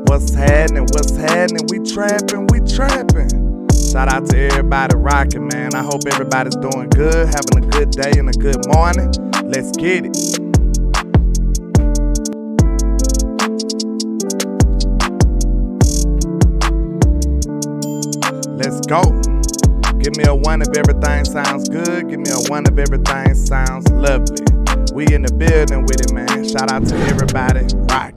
What's happening? What's happening? We trapping, we trapping. Shout out to everybody rocking, man. I hope everybody's doing good, having a good day and a good morning. Let's get it. Let's go. Give me a 1 if everything sounds good. Give me a 1 if everything sounds lovely. We in the building with it, man. Shout out to everybody rocking.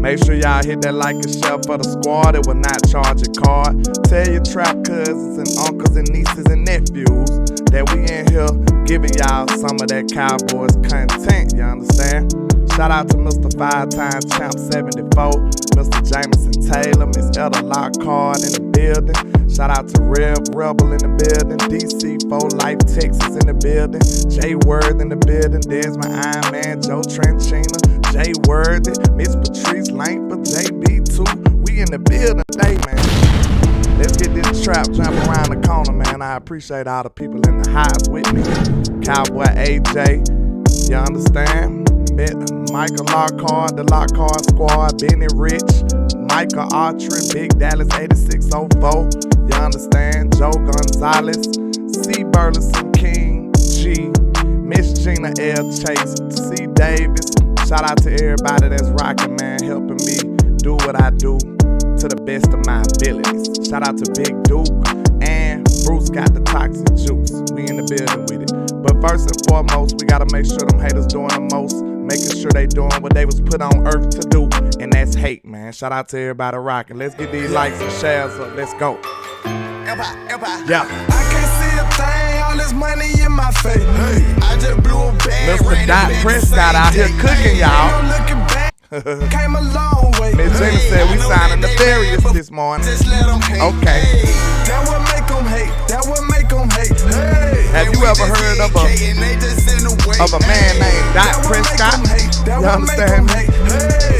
Make sure y'all hit that like and share for the squad. It will not charge a card. Tell your trap cousins and uncles and nieces and nephews that we in here giving y'all some of that Cowboys content. You understand? Shout out to Mr. 5-time champ 74, Mr. Jameson Taylor, Miss Etta Lockhart in the building. Shout out to Rebel in the building, DC 4 Life Texas in the building, Jay Worth in the building, there's my Iron Man, Joe Tranchina, Jay Worthy, Miss Patrice Langford, JB2. We in the building today, man. Let's get this trap jump around the corner, man. I appreciate all the people in the house with me. Cowboy AJ, you understand? Micah Lockhart, the Lockhart Squad, Benny Rich, Micah Archery, Big Dallas 8604, you understand? Joe Gonzalez, C. Burleson King, G, Miss Gina L. Chase, C. Davis. Shout out to everybody that's rocking, man, helping me do what I do to the best of my abilities. Shout out to Big Duke and Bruce got the toxic juice. We in the building with it. But first and foremost, we gotta make sure them haters doing the most, making sure they doing what they was put on earth to do, and that's hate, man. Shout out to everybody rocking. Let's get these likes and shares up. Let's go. Yeah. I can't see a thing, all this money in my face. Hey, I just blew a bag. Mr. Dak Prescott out here cooking, y'all. Came a long way. Miss Gina said we signing nefarious this morning. Just let them hate. Okay. That would make them hate. That would make them hate. Hey. Have you ever heard of a man named Dak Prescott? You understand me?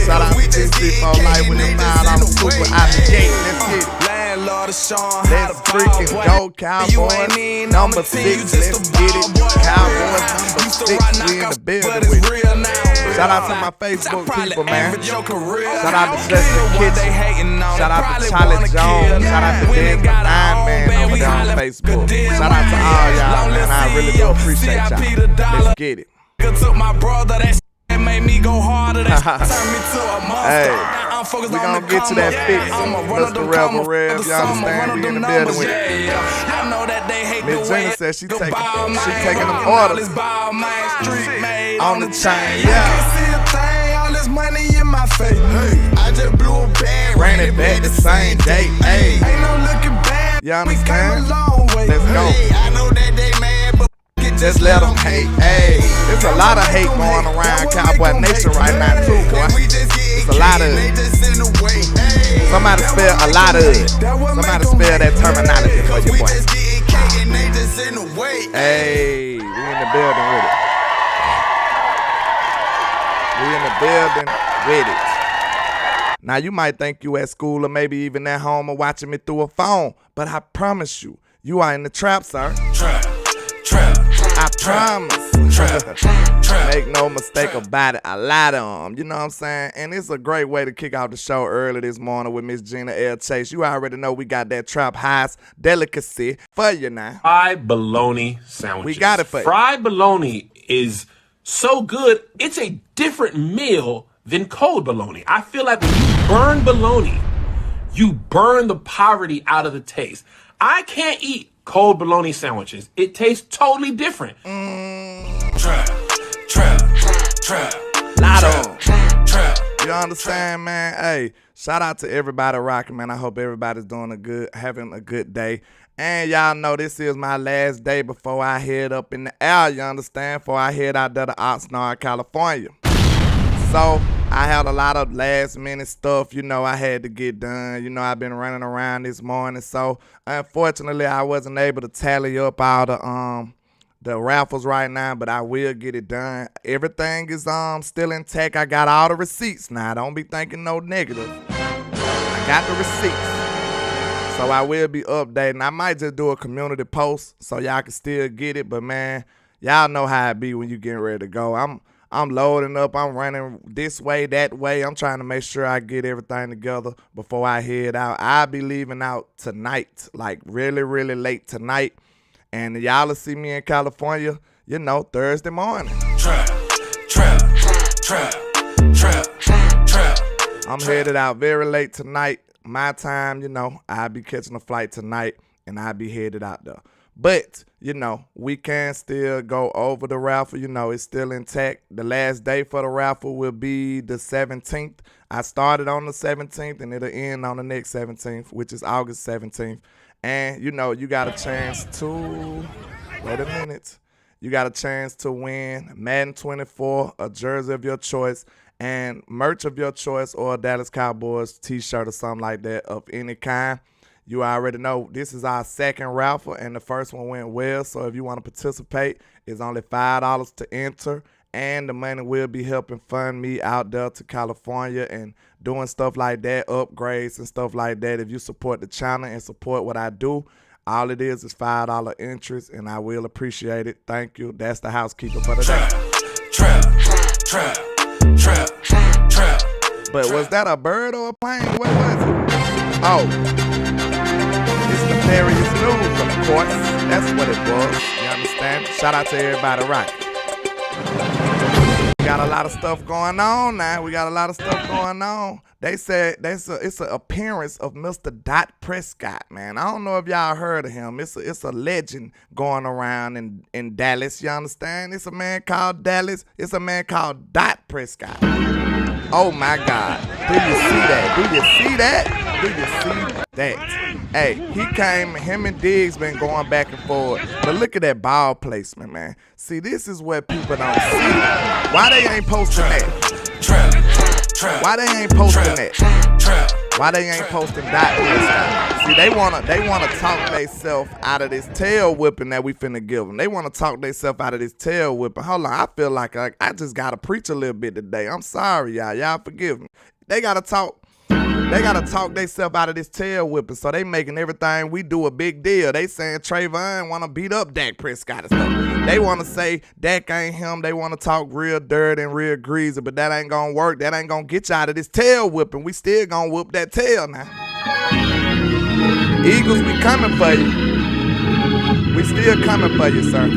Shout out to DC 4 Life with them $5 super out the gate. Let's get it. Let's freaking go, Cowboys. Number 6, let's get it. Cowboys number 6, we in the building with it. Shout out to my Facebook people, man. Shout out to Justin Kitchen. Shout out to Charlie Jones. Shout out to Desmond Iron Man over there on Facebook. Shout out to all y'all, man. I really do appreciate y'all. Let's get it. Took my brother, that made me go harder. That turned me to a monster. Hey, we gonna get to that fix, Mr. Rebel Rev. You understand? We in the building with it. Miss Gina said she taking them orders on the chain. Yeah. All this money in my face. I just blew a bag. Ran it back the same day. Hey. Ain't no looking back. You understand? Let's go. I know that they mad, but just let them hate. Hey, there's a lot of hate going around Cowboy Nation right now too, boy. There's a lot of it. Somebody spell a lot of it. Somebody spell that terminology for you, boy. Hey, we in the building with it. We in the building with it. Now you might think you at school or maybe even at home or watching me through a phone, but I promise you, you are in the trap, sir. Trap. I promise. Make no mistake about it. I lie to them. You know what I'm saying? And it's a great way to kick out the show early this morning with Miss Gina L. Chase. You already know we got that Trap House delicacy for you now. Fried bologna sandwiches. We got it for you. Fried bologna is so good. It's a different meal than cold bologna. I feel like when you burn bologna, you burn the poverty out of the taste. I can't eat cold bologna sandwiches. It tastes totally different. Trap. Lotto. You understand, man? Hey, shout out to everybody rocking, man. I hope everybody's having a good day. And y'all know this is my last day before I head up in the air, you understand? Before I head out there to Oxnard, California. So I had a lot of last minute stuff, you know, I had to get done. You know, I've been running around this morning. So unfortunately, I wasn't able to tally up all the raffles right now, but I will get it done. Everything is still intact. I got all the receipts now. Don't be thinking no negative. I got the receipts. So I will be updating. I might just do a community post so y'all can still get it. But man, y'all know how it be when you getting ready to go. I'm loading up. I'm running this way, that way. I'm trying to make sure I get everything together before I head out. I'll be leaving out tonight, like really, really late tonight. And y'all will see me in California, you know, Thursday morning. Trap. I'm headed out very late tonight. My time, you know, I'll be catching a flight tonight and I'll be headed out there. But, you know, we can still go over the raffle. You know, it's still intact. The last day for the raffle will be the 17th. I started on the 17th and it'll end on the next 17th, which is August 17th. And, you know, you got a chance to, wait a minute. You got a chance to win Madden 24, a jersey of your choice, and merch of your choice, or a Dallas Cowboys t-shirt or something like that of any kind. You already know this is our second raffle, and the first one went well. So if you want to participate, it's only $5 to enter, and the money will be helping fund me out there to California and doing stuff like that, upgrades and stuff like that. If you support the channel and support what I do, all it is $5 interest, and I will appreciate it. Thank you. That's the housekeeper for the day. Trap. But was that a bird or a plane? What was it? Oh, it's nefarious news, of course. That's what it was. You understand? Shout out to everybody rocking. We got a lot of stuff going on now. They said it's an appearance of Mr. Dak Prescott, man. I don't know if y'all heard of him. It's a legend going around in Dallas, you understand? It's a man called Dallas. It's a man called Dak Prescott. Oh, my God. Do you see that? Hey, he came, him and Diggs been going back and forth. But look at that ball placement, man. See, this is what people don't see. Why they ain't posting that? Why they ain't posting that? Why they ain't posting Dak Prescott? See, they wanna talk theyself out of this tail whipping that we finna give them. They wanna talk theyself out of this tail whipping. Hold on, I feel like I just gotta preach a little bit today. I'm sorry, y'all. Y'all forgive me. They gotta talk theyself out of this tail whipping. So they making everything we do a big deal. They saying Trevon wanna beat up Dak Prescott and stuff. They wanna say Dak ain't him. They wanna talk real dirt and real greasy, but that ain't gonna work. That ain't gonna get you out of this tail whipping. We still gonna whoop that tail now. Eagles, we coming for you. We still coming for you, sir.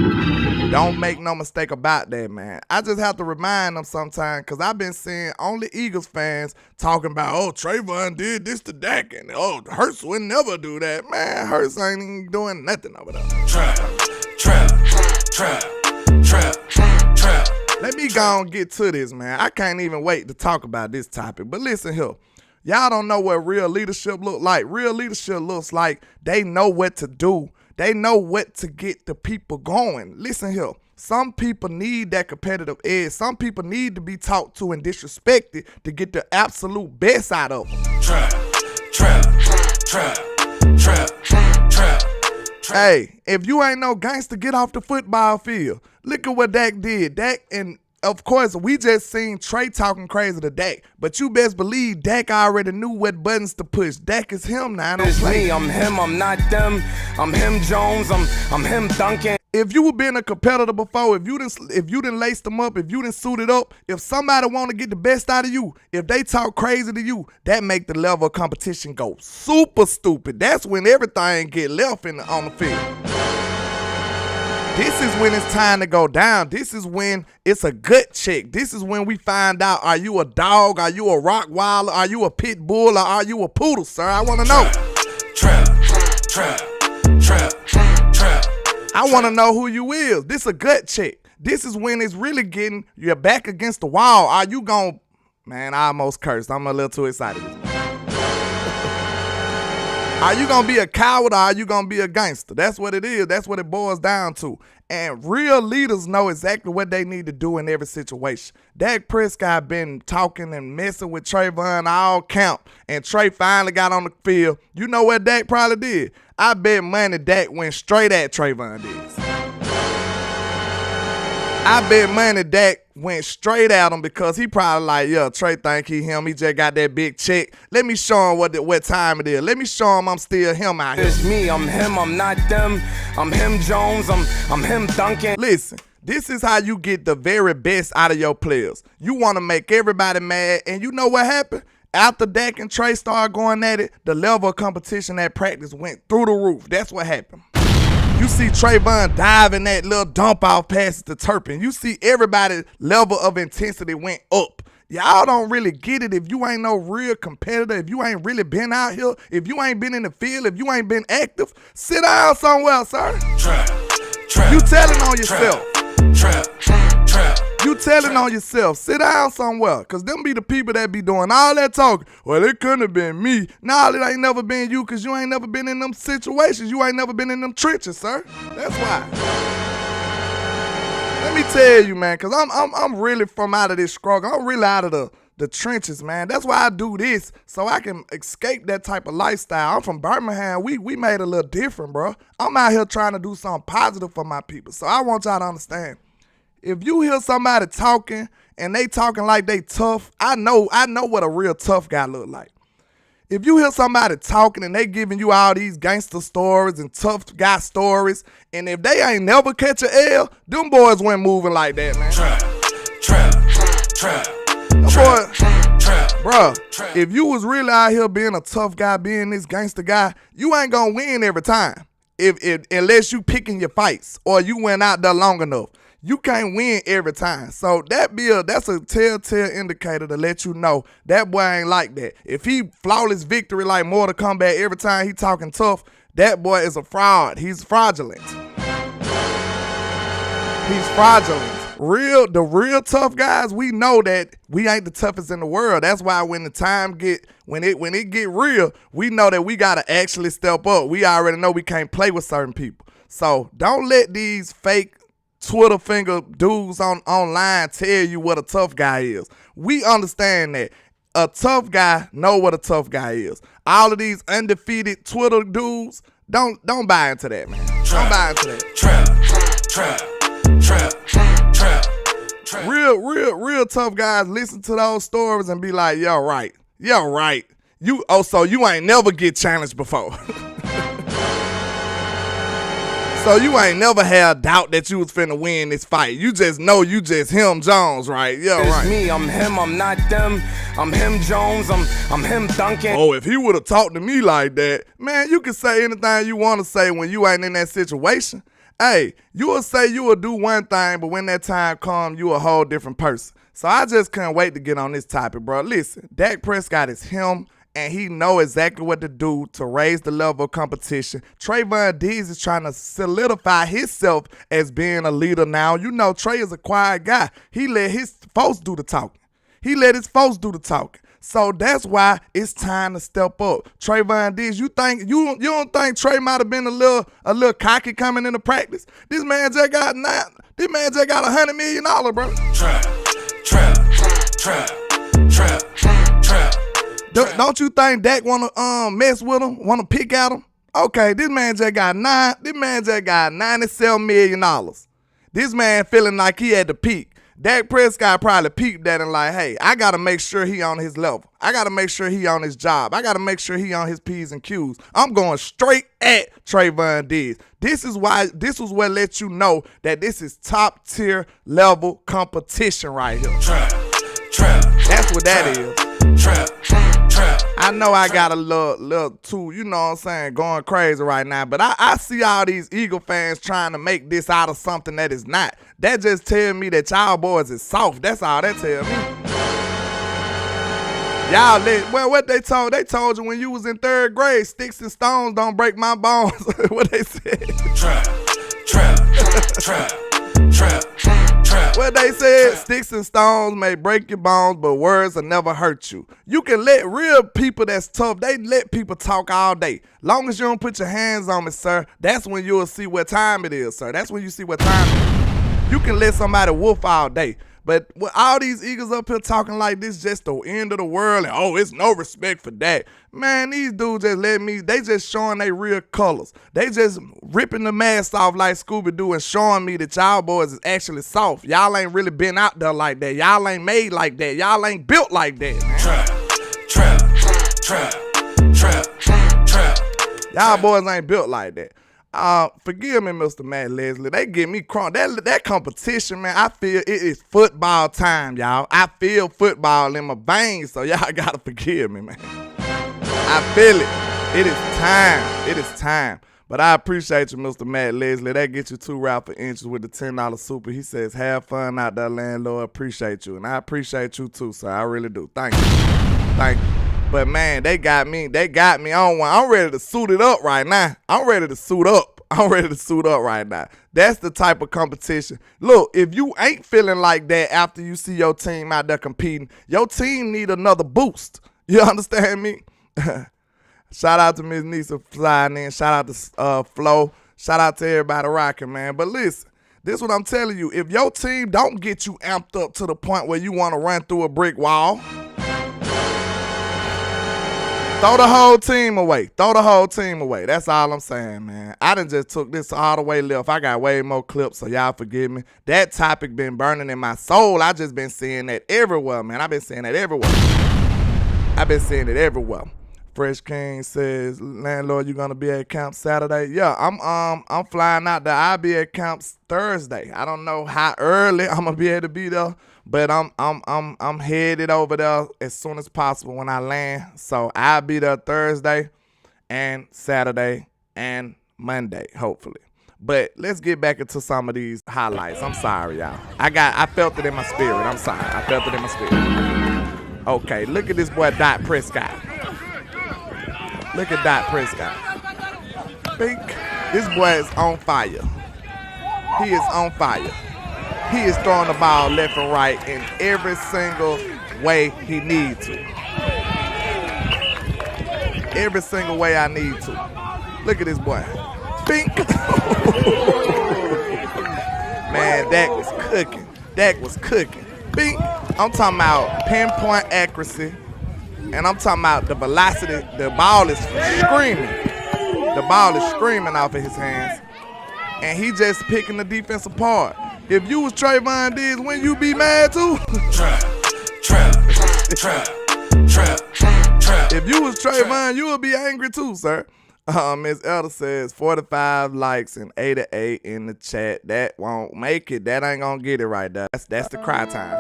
Don't make no mistake about that, man. I just have to remind them sometimes, because I've been seeing only Eagles fans talking about, oh, Trevon did this to Dak, and oh, Hurts would never do that. Man, Hurts ain't even doing nothing over there. Trap. Let me go and get to this, man. I can't even wait to talk about this topic. But listen here. Y'all don't know what real leadership look like. Real leadership looks like they know what to do. They know what to get the people going. Listen here. Some people need that competitive edge. Some people need to be talked to and disrespected to get the absolute best out of them. Trap. Hey, if you ain't no gangster, get off the football field. Look at what Dak did. Dak, and of course, we just seen Trey talking crazy to Dak, but you best believe Dak already knew what buttons to push. Dak is him now. It's me, I'm him, I'm not them. I'm him Jones, I'm him Duncan. If you were being a competitor before, if you didn't lace them up, if you didn't suit it up, if somebody want to get the best out of you, if they talk crazy to you, that make the level of competition go super stupid. That's when everything get left on the field. This is when it's time to go down. This is when it's a gut check. This is when we find out, are you a dog? Are you a Rottweiler? Are you a pit bull? Or are you a poodle, sir? I want to know. Trap. I want to know who you is. This a gut check. This is when it's really getting your back against the wall. Are you going, man, I almost cursed. I'm a little too excited. Are you going to be a coward or are you going to be a gangster? That's what it is. That's what it boils down to. And real leaders know exactly what they need to do in every situation. Dak Prescott been talking and messing with Trevon all camp. And Trey finally got on the field. You know what Dak probably did? I bet money Dak went straight at Trevon Diggs. I bet money Dak went straight at him because he probably like, yeah, Trey think he him. He just got that big check. Let me show him what time it is. Let me show him I'm still him out here. It's me, I'm him, I'm not them. I'm him Jones, I'm him Duncan. Listen, This is how you get the very best out of your players. You want to make everybody mad, and you know what happened? After Dak and Trey started going at it, the level of competition at practice went through the roof. That's what happened. You see Trayvon diving that little dump off passes to Turpin. You see everybody's level of intensity went up. Y'all don't really get it if you ain't no real competitor, if you ain't really been out here, if you ain't been in the field, if you ain't been active. Sit down somewhere, sir. You telling on yourself. You telling on yourself. Sit down somewhere. Because them be the people that be doing all that talking. Well, it couldn't have been me. Nah, it ain't never been you because you ain't never been in them situations. You ain't never been in them trenches, sir. That's why. Let me tell you, man, because I'm really from out of this struggle. I'm really out of the trenches, man. That's why I do this, so I can escape that type of lifestyle. I'm from Birmingham. We made a little different, bro. I'm out here trying to do something positive for my people. So I want y'all to understand. If you hear somebody talking and they talking like they tough, I know what a real tough guy look like. If you hear somebody talking and they giving you all these gangster stories and tough guy stories, and if they ain't never catch an L, them boys went moving like that, man. Bro, if you was really out here being a tough guy, being this gangster guy, you ain't gonna win every time. Unless you picking your fights or you went out there long enough. You can't win every time. So that's a telltale indicator to let you know that boy ain't like that. If he flawless victory like Mortal Kombat every time he talking tough, that boy is a fraud. He's fraudulent. He's fraudulent. The real tough guys, we know that we ain't the toughest in the world. That's why when it get real, we know that we gotta actually step up. We already know we can't play with certain people. So don't let these fake Twitter finger dudes online tell you what a tough guy is. We understand that. A tough guy know what a tough guy is. All of these undefeated Twitter dudes, don't buy into that, man. Don't buy into that. Real tough guys listen to those stories and be like, yo, right. So you ain't never get challenged before. So you ain't never had doubt that you was finna win this fight. You just know you just him Jones, right? Yeah, right. It's me, I'm him, I'm not them. I'm him Jones, I'm him Duncan. Oh, if he would have talked to me like that, man, you can say anything you want to say when you ain't in that situation. Hey, you will say you will do one thing, but when that time comes, you a whole different person. So I just couldn't wait to get on this topic, bro. Listen, Dak Prescott is him. And he know exactly what to do to raise the level of competition. Trevon Diggs is trying to solidify himself as being a leader now. You know, Trey is a quiet guy. He let his folks do the talking. So that's why it's time to step up. Trevon Diggs, you don't think Trey might have been a little cocky coming into practice? This man just got $100 million, bro. Trap. Don't you think Dak wanna mess with him? Wanna pick at him? Okay, this man just got $97 million. This man feeling like he at the peak. Dak Prescott probably peeped that and like, hey, I gotta make sure he on his level. I gotta make sure he on his job. I gotta make sure he on his P's and Q's. I'm going straight at Trevon Diggs. This was what lets you know that this is top tier level competition right here. That's what that is. I know I got a little too, you know what I'm saying, going crazy right now, but I see all these Eagle fans trying to make this out of something that is not. That just tell me that y'all boys is soft. That's all that tell me. What they told you when you was in 3rd grade, sticks and stones don't break my bones. What they said. Trap. What they said, sticks and stones may break your bones, but words will never hurt you. You can let real people that's tough, they let people talk all day. Long as you don't put your hands on me, sir, that's when you'll see what time it is, sir. That's when you see what time it is. You can let somebody wolf all day. But with all these Eagles up here talking like this just the end of the world and, oh, it's no respect for that. Man, these dudes just they just showing their real colors. They just ripping the mask off like Scooby-Doo and showing me that y'all boys is actually soft. Y'all ain't really been out there like that. Y'all ain't made like that. Y'all ain't built like that, man. Trap. Y'all boys ain't built like that. Forgive me, Mr. Matt Leslie. They get me crunk. That competition, man, I feel it is football time, y'all. I feel football in my veins, so y'all gotta forgive me, man. I feel it. It is time. It is time. But I appreciate you, Mr. Matt Leslie. That gets you 2 raffle entries with the $10 super. He says, have fun out there, landlord. Appreciate you. And I appreciate you too, sir. I really do. Thank you. Thank you. But man, they got me on one. I'm ready to suit it up right now. I'm ready to suit up right now. That's the type of competition. Look, if you ain't feeling like that after you see your team out there competing, your team need another boost. You understand me? Shout out to Miss Nisa flying in. Shout out to Flo. Shout out to everybody rocking, man. But listen, this is what I'm telling you. If your team don't get you amped up to the point where you want to run through a brick wall, throw the whole team away. Throw the whole team away. That's all I'm saying, man. I done just took this all the way left. I got way more clips, so y'all forgive me. That topic been burning in my soul. I just been seeing that everywhere, man. I've been seeing that everywhere. I've been seeing it everywhere. Fresh King says, landlord, you gonna be at camp Saturday? Yeah, I'm flying out there. I'll be at camp Thursday. I don't know how early I'm gonna be able to be there, but I'm headed over there as soon as possible when I land. So I'll be there Thursday and Saturday and Monday, hopefully. But let's get back into some of these highlights. I'm sorry, y'all. I felt it in my spirit. I'm sorry. I felt it in my spirit. Okay, look at this boy Dak Prescott. Look at Dak Prescott. Bink. This boy is on fire. He is on fire. He is throwing the ball left and right in every single way he needs to. Every single way I need to. Look at this boy. Bink. Man, Dak was cooking. Dak was cooking. Bink. I'm talking about pinpoint accuracy. And I'm talking about the velocity. The ball is screaming. The ball is screaming off of his hands. And he just picking the defense apart. If you was Trevon Diggs, wouldn't you be mad too? Trap. If you was Trevon, you would be angry too, sir. Ms. Elder says 45 likes and 88 in the chat. That won't make it. That ain't gonna get it right there. That's the cry time.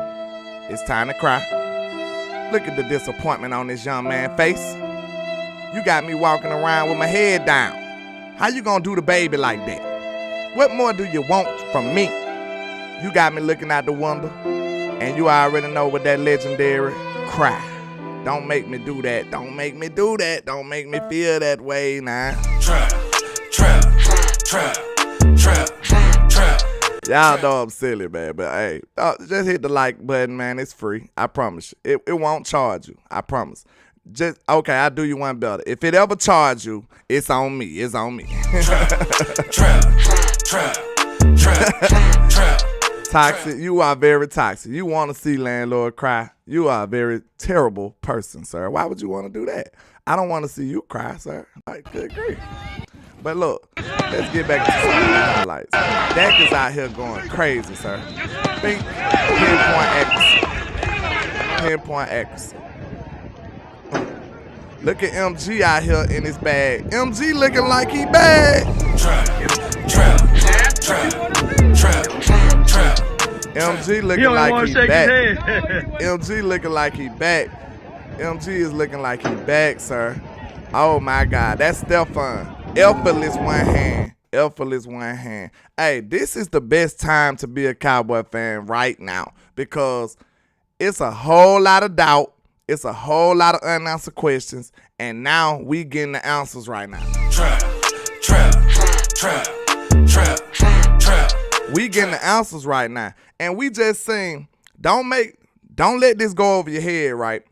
It's time to cry. Look at the disappointment on this young man's face. You got me walking around with my head down. How you gonna do the baby like that? What more do you want from me? You got me looking out the window, and you already know what that legendary cry. Don't make me do that. Don't make me do that. Don't make me feel that way now. Trap. Y'all know I'm silly, man, but hey, just hit the like button, man. It's free. I promise you. It won't charge you. I promise. Just, okay, I'll do you one better. If it ever charge you, it's on me. It's on me. Toxic. You are very toxic. You want to see landlord cry. You are a very terrible person, sir. Why would you want to do that? I don't want to see you cry, sir. Like, good grief. But look, let's get back to some of the highlights. Dak is out here going crazy, sir. Think pinpoint accuracy. Look at MG out here in his bag. MG looking like he bad. MG looking like he back. MG looking like he back. MG is looking like he back, sir. Oh my God, that's Stephon. Effortless one hand. Hey, this is the best time to be a Cowboy fan right now because it's a whole lot of doubt. It's a whole lot of unanswered questions. And now we getting the answers right now. We getting the answers right now. And we just saying, don't let this go over your head, right?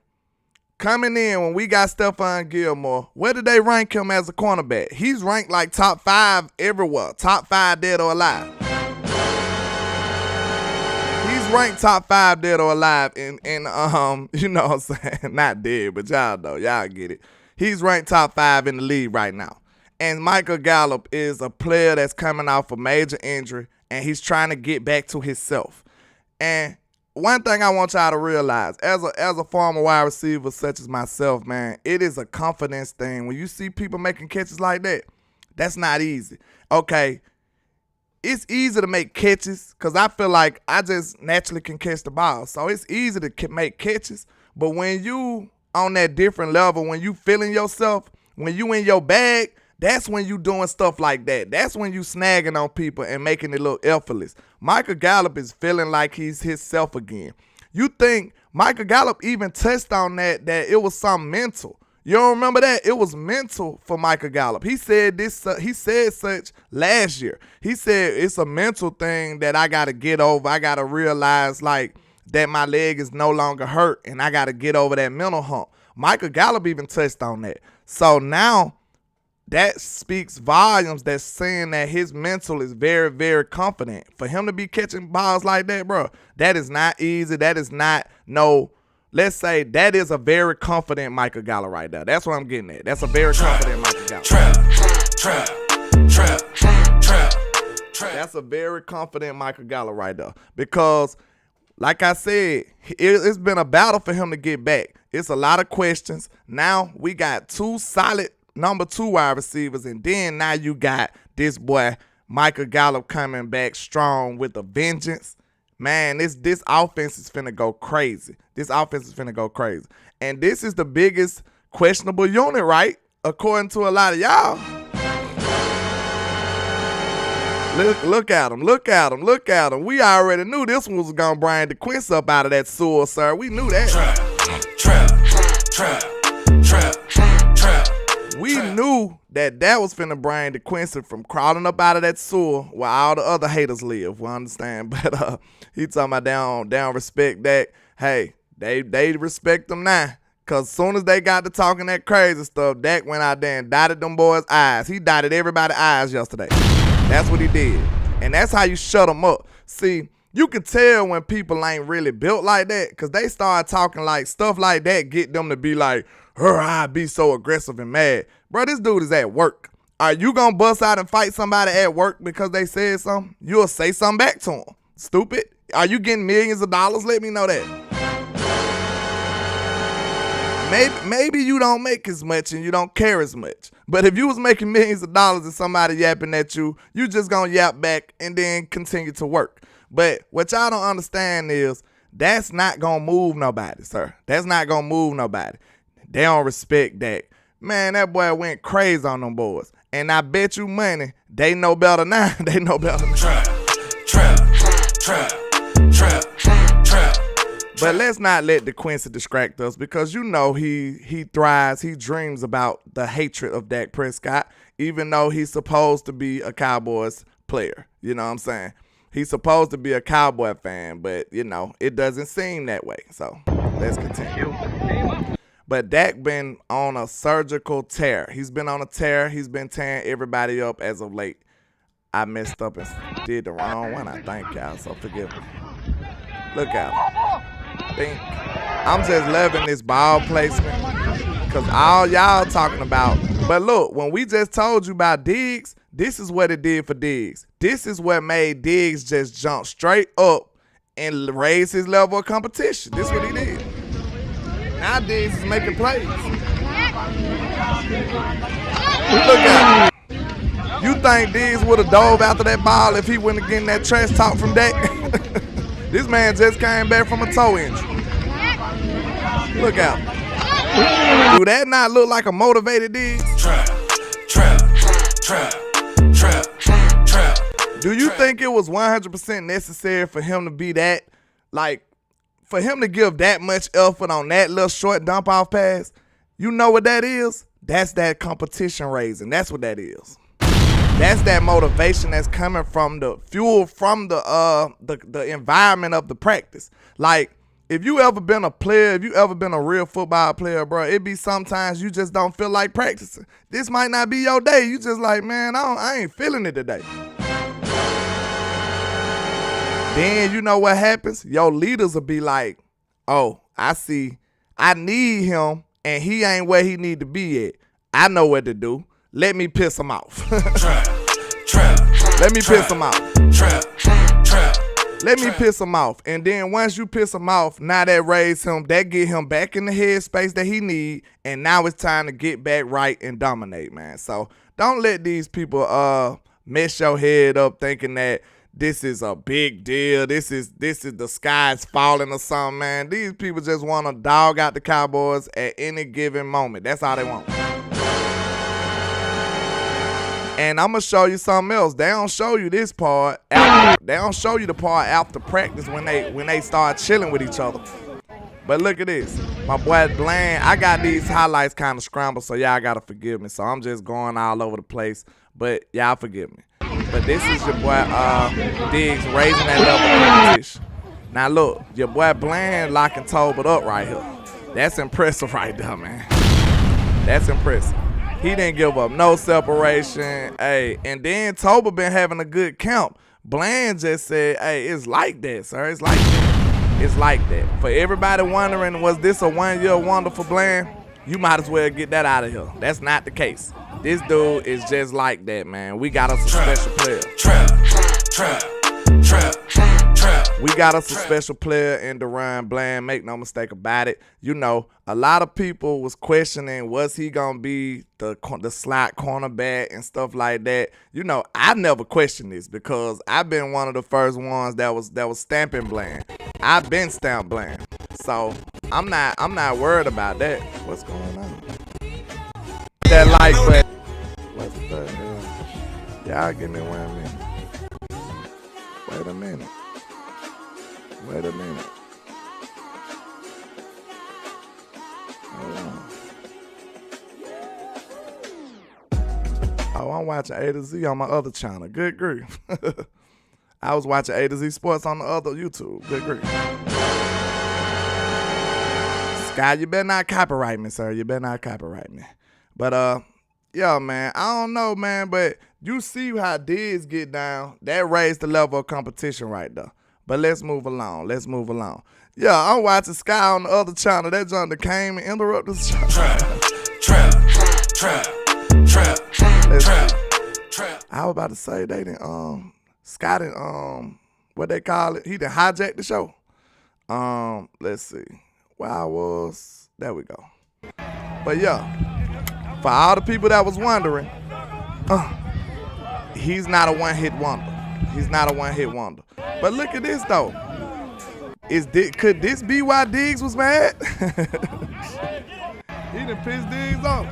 Coming in when we got Stephon Gilmore, where did they rank him as a cornerback? He's ranked like top 5 everywhere. Top 5 dead or alive. He's ranked top 5 dead or alive in you know what I'm saying? Not dead, but y'all know. Y'all get it. He's ranked top 5 in the league right now. And Michael Gallup is a player that's coming off a major injury, and he's trying to get back to himself. And one thing I want y'all to realize, as a former wide receiver such as myself, man, it is a confidence thing. When you see people making catches like that, That's not easy. Okay, it's easy to make catches because I feel like I just naturally can catch the ball. So it's easy to make catches. But when you on that different level, when you feeling yourself, when you in your bag, that's when you doing stuff like that. That's when you snagging on people and making it look effortless. Micah Gallup is feeling like he's himself again. You think Micah Gallup even touched on that it was something mental. You don't remember that? It was mental for Micah Gallup. He said this. He said such last year. He said it's a mental thing that I got to get over. I got to realize like that my leg is no longer hurt and I got to get over that mental hump. Micah Gallup even touched on that. So now that speaks volumes that's saying that his mental is very, very confident. For him to be catching balls like that, bro, that is not easy. That is not let's say that is a very confident Micah Gallup right there. That's what I'm getting at. That's a very confident Micah Gallup. Trap. That's a very confident Micah Gallup right there. Because, like I said, it's been a battle for him to get back. It's a lot of questions. Now we got 2 solid number 2 wide receivers, and then now you got this boy Micah Gallup coming back strong with a vengeance. Man, this offense is finna go crazy. This offense is finna go crazy. And this is the biggest questionable unit, right? According to a lot of y'all. Look at him. We already knew this one was gonna bring the Quincy up out of that sewer, sir. We knew that. We knew that was finna bring the Quincy from crawling up out of that sewer where all the other haters live. We understand, but he talking about they don't respect Dak. Hey, they respect him now. Cause soon as they got to talking that crazy stuff, Dak went out there and dotted them boys' eyes. He dotted everybody's eyes yesterday. That's what he did, and that's how you shut them up. See, you can tell when people ain't really built like that, cause they start talking like stuff like that, get them to be like, I be so aggressive and mad. Bro, this dude is at work. Are you gonna bust out and fight somebody at work because they said something? You'll say something back to them. Stupid. Are you getting millions of dollars? Let me know that. Maybe you don't make as much and you don't care as much. But if you was making millions of dollars and somebody yapping at you, you just gonna yap back and then continue to work. But what y'all don't understand is that's not gonna move nobody, sir. That's not gonna move nobody. They don't respect Dak. Man, that boy went crazy on them boys. And I bet you money, they know better now. They know better now. Trap. But let's not let the Quincy distract us, because you know he thrives, he dreams about the hatred of Dak Prescott, even though he's supposed to be a Cowboys player. You know what I'm saying? He's supposed to be a Cowboy fan, but, you know, it doesn't seem that way. So let's continue. But Dak been on a surgical tear. He's been on a tear. He's been tearing everybody up as of late. I messed up and did the wrong one, I think, y'all, so forgive me. Look out. I'm just loving this ball placement because all y'all talking about. But look, when we just told you about Diggs, this is what it did for Diggs. This is what made Diggs just jump straight up and raise his level of competition. This is what he did. Now Diggs is making plays. Look at him. You think Diggs would have dove after that ball if he wouldn't have getting that trash talk from Dak? This man just came back from a toe injury. Look out. Do that not look like a motivated Diggs? Trap. Do you think it was 100% necessary for him to be that, like, for him to give that much effort on that little short dump off pass? You know what that is? That's that competition raising. That's what that is. That's that motivation that's coming from the fuel from the environment of the practice. Like, if you ever been a player, if you ever been a real football player, bro, it be sometimes you just don't feel like practicing. This might not be your day. You just like, man, I ain't feeling it today. Then you know what happens? Your leaders will be like, oh, I see. I need him, and he ain't where he need to be at. I know what to do. Let me piss him off. Let me piss him off. Let me piss him off. And then once you piss him off, now that raise him, that get him back in the headspace that he need. And now it's time to get back right and dominate, man. So Don't let these people mess your head up thinking that this is a big deal. This is the sky's falling or something, man. These people just want to dog out the Cowboys at any given moment. That's all they want. And I'm going to show you something else. They don't show you this part. They don't show you the part after practice when they start chilling with each other. But look at this. My boy Bland, I got these highlights kind of scrambled, so y'all got to forgive me. So I'm just going all over the place. But y'all forgive me. But this is your boy Diggs raising that level of competition. Now look, your boy Bland locking Tolbert up right here. That's impressive right there, man. That's impressive. He didn't give up no separation. Hey, and then Tolbert been having a good count. Bland just said, hey, it's like that, sir. It's like that. It's like that. For everybody wondering, was this a one-year wonder for Bland? You might as well get that out of here. That's not the case. This dude is just like that, man. We got us a special player. We got us a special player in Deron Bland. Make no mistake about it. You know, a lot of people was questioning, was he gonna be the slot cornerback and stuff like that. You know, I never questioned this because I've been one of the first ones that was stamping Bland. I've been stamped Bland, so I'm not worried about that. What's going on? That like button. What's the hell? Y'all give me 1 minute. Wait a minute. Wait a minute. Hold on. Oh, I'm watching A to Z on my other channel. Good grief. I was watching A to Z Sports on the other YouTube. Good grief. Sky, you better not copyright me, sir. You better not copyright me. But, yeah, man, I don't know, man, but you see how Diggs get down. That raised the level of competition right there. But let's move along. Let's move along. Yeah, I'm watching Sky on the other channel. That John that came and interrupted the trap. I was about to say they didn't Sky didn't what they call it? He didn't hijack the show. Let's see. Where I was. There we go. But yeah, for all the people that was wondering, he's not a one-hit wonder. He's not a one-hit wonder. But look at this though. Could this be why Diggs was mad? He done pissed Diggs off.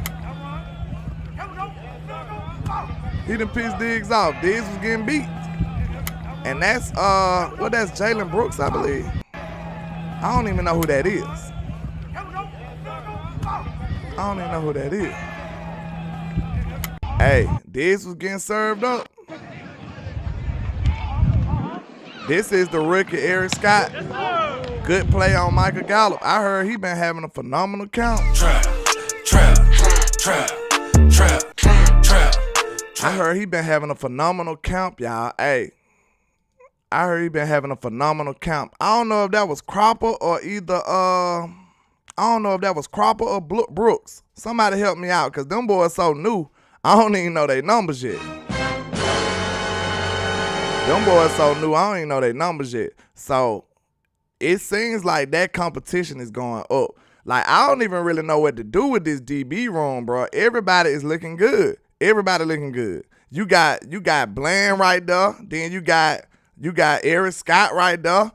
He done pissed Diggs off. Diggs was getting beat. And that's that's Jalen Brooks, I believe. I don't even know who that is. I don't even know who that is. Hey, Diggs was getting served up. This is the rookie Eric Scott. Good play on Micah Gallup. I heard he been having a phenomenal count. I heard he been having a phenomenal camp, y'all. Hey, I heard he been having a phenomenal camp. I don't know if that was Cropper or either I don't know if that was Cropper or Brooks. Somebody help me out, cause them boys so new. I don't even know their numbers yet. Them boys so new, I don't even know their numbers yet. So it seems like that competition is going up. Like, I don't even really know what to do with this DB room, bro. Everybody is looking good. Everybody looking good. You got Bland right there. Then you got Eric Scott right there.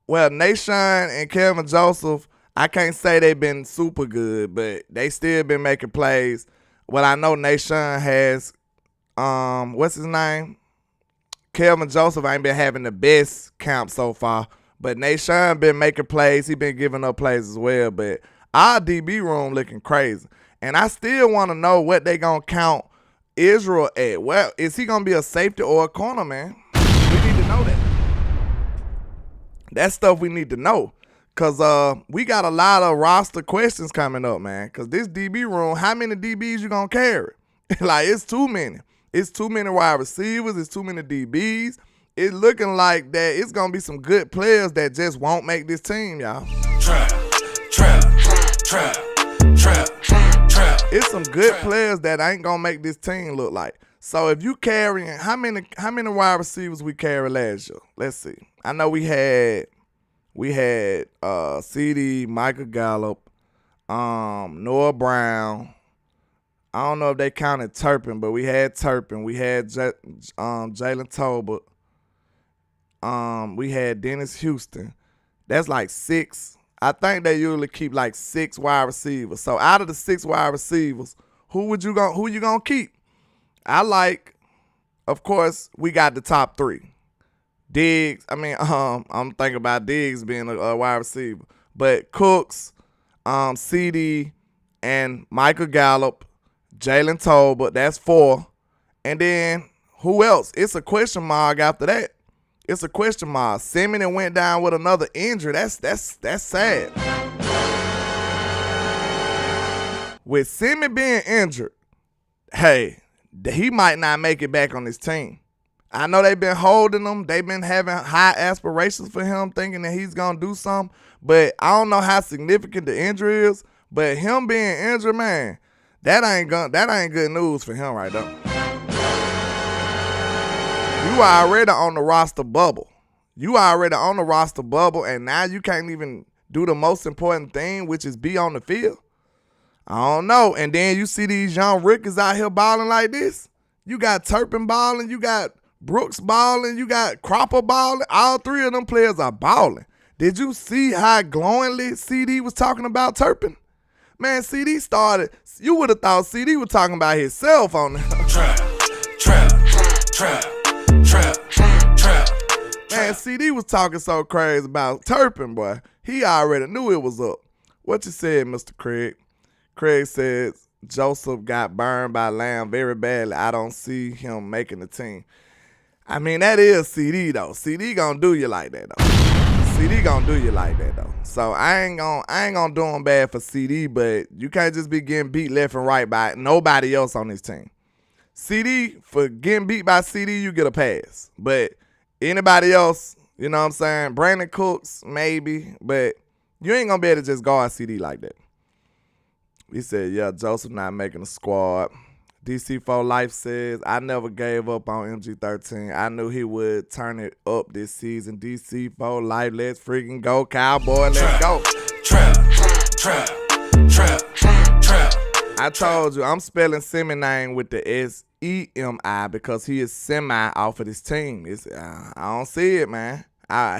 Well, Nation and Kevin Joseph, I can't say they've been super good, but they still been making plays. Well, I know Nation has what's his name? Kelvin Joseph ain't been having the best camp so far, but Nation been making plays. He been giving up plays as well, but our DB room looking crazy. And I still want to know what they going to count Israel at. Well, is he going to be a safety or a corner, man? We need to know that. That's stuff we need to know. Because we got a lot of roster questions coming up, man. Because this DB room, how many DBs you going to carry? Like, it's too many. It's too many wide receivers. It's too many DBs. It's looking like that it's going to be some good players that just won't make this team, y'all. It's some good players that ain't going to make this team look like. So if you carrying, how many wide receivers we carried last year? Let's see. I know we had CD, Micah Gallup, Noah Brown, I don't know if they counted Turpin, but we had Turpin. We had Jalen Tolbert. We had Dennis Houston. That's like 6. I think they usually keep like 6 wide receivers. So out of the 6 wide receivers, who you gonna keep? I like, of course, we got the top 3. Diggs. I mean, I'm thinking about Diggs being a wide receiver, but Cooks, CD, and Michael Gallup, Jalen Tolbert. That's 4, and then who else? It's a question mark after that. It's a question mark. Simi went down with another injury. That's sad. With Simi being injured, hey, he might not make it back on his team. I know they've been holding him. They've been having high aspirations for him, thinking that he's going to do something. But I don't know how significant the injury is. But him being injured, man, that ain't good news for him right there. You already on the roster bubble. And now you can't even do the most important thing, which is be on the field. I don't know. And then you see these young rookies out here balling like this. You got Turpin balling, you got Brooks balling, you got Cropper balling. All 3 of them players are balling. Did you see how glowingly CD was talking about Turpin? Man, CD started. You would have thought CD was talking about himself on there. Trap. Man, CD was talking so crazy about Turpin, boy. He already knew it was up. What you said, Mr. Craig? Craig says Joseph got burned by Lamb very badly. I don't see him making the team. I mean, that is CD, though. CD gonna do you like that, though. So I ain't gonna do him bad for CD, but you can't just be getting beat left and right by nobody else on this team. CD, for getting beat by CD, you get a pass. But anybody else, you know what I'm saying? Brandon Cooks, maybe, but you ain't gonna be able to just guard CD like that. He said, yeah, Joseph not making the squad. DC4 Life says, I never gave up on MG13. I knew he would turn it up this season. DC4 Life, let's freaking go, Cowboy, let's go. Trap. I told you, I'm spelling Simi name with the S-E-M-I because he is semi off of this team. I don't see it, man.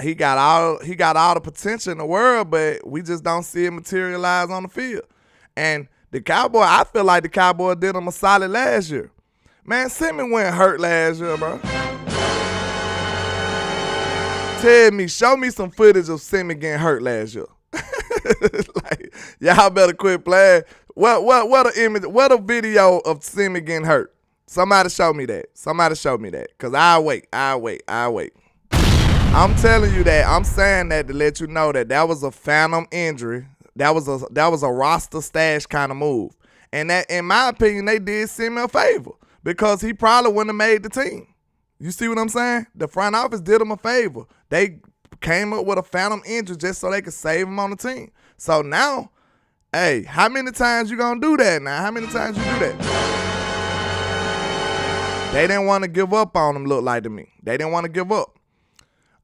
He got all the potential in the world, but we just don't see it materialize on the field. And the Cowboy, I feel like the Cowboy did him a solid last year. Man, Simi went hurt last year, bro. Show me some footage of Simi getting hurt last year. Like, y'all better quit playing. What a video of Simi getting hurt. Somebody show me that. Because I'll wait. I'm telling you that. I'm saying that to let you know that was a phantom injury. That was a roster stash kind of move. And that, in my opinion, they did Simi a favor because he probably wouldn't have made the team. You see what I'm saying? The front office did him a favor. They came up with a phantom injury just so they could save him on the team. So now, hey, how many times you gonna do that now? They didn't want to give up on him, look like to me. They didn't want to give up.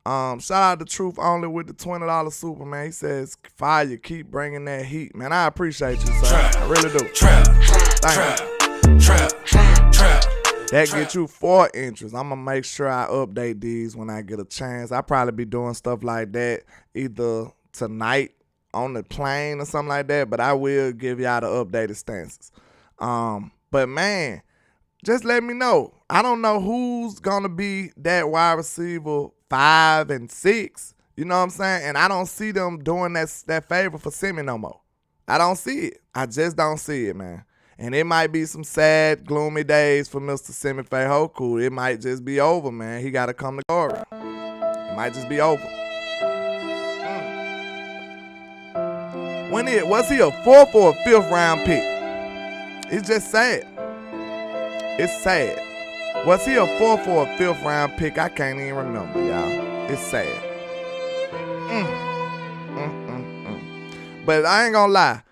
Shout out to Truth Only with the $20 super, man. He says, fire, keep bringing that heat. Man, I appreciate you, sir. I really do. Thank you. That get you 4 entries. I'm going to make sure I update these when I get a chance. I'll probably be doing stuff like that either tonight on the plane or something like that, but I will give y'all the updated stances. But, man, just let me know. I don't know who's going to be that wide receiver 5 and 6. You know what I'm saying? And I don't see them doing that favor for Simi no more. I don't see it. I just don't see it, man. And it might be some sad, gloomy days for Mr. Simi Fehoko. It might just be over, man. He got to come to glory. It might just be over. Was he a 4th or a 5th round pick? It's just sad. It's sad. Was he a 4th or a 5th round pick? I can't even remember, y'all. It's sad. But I ain't gonna lie.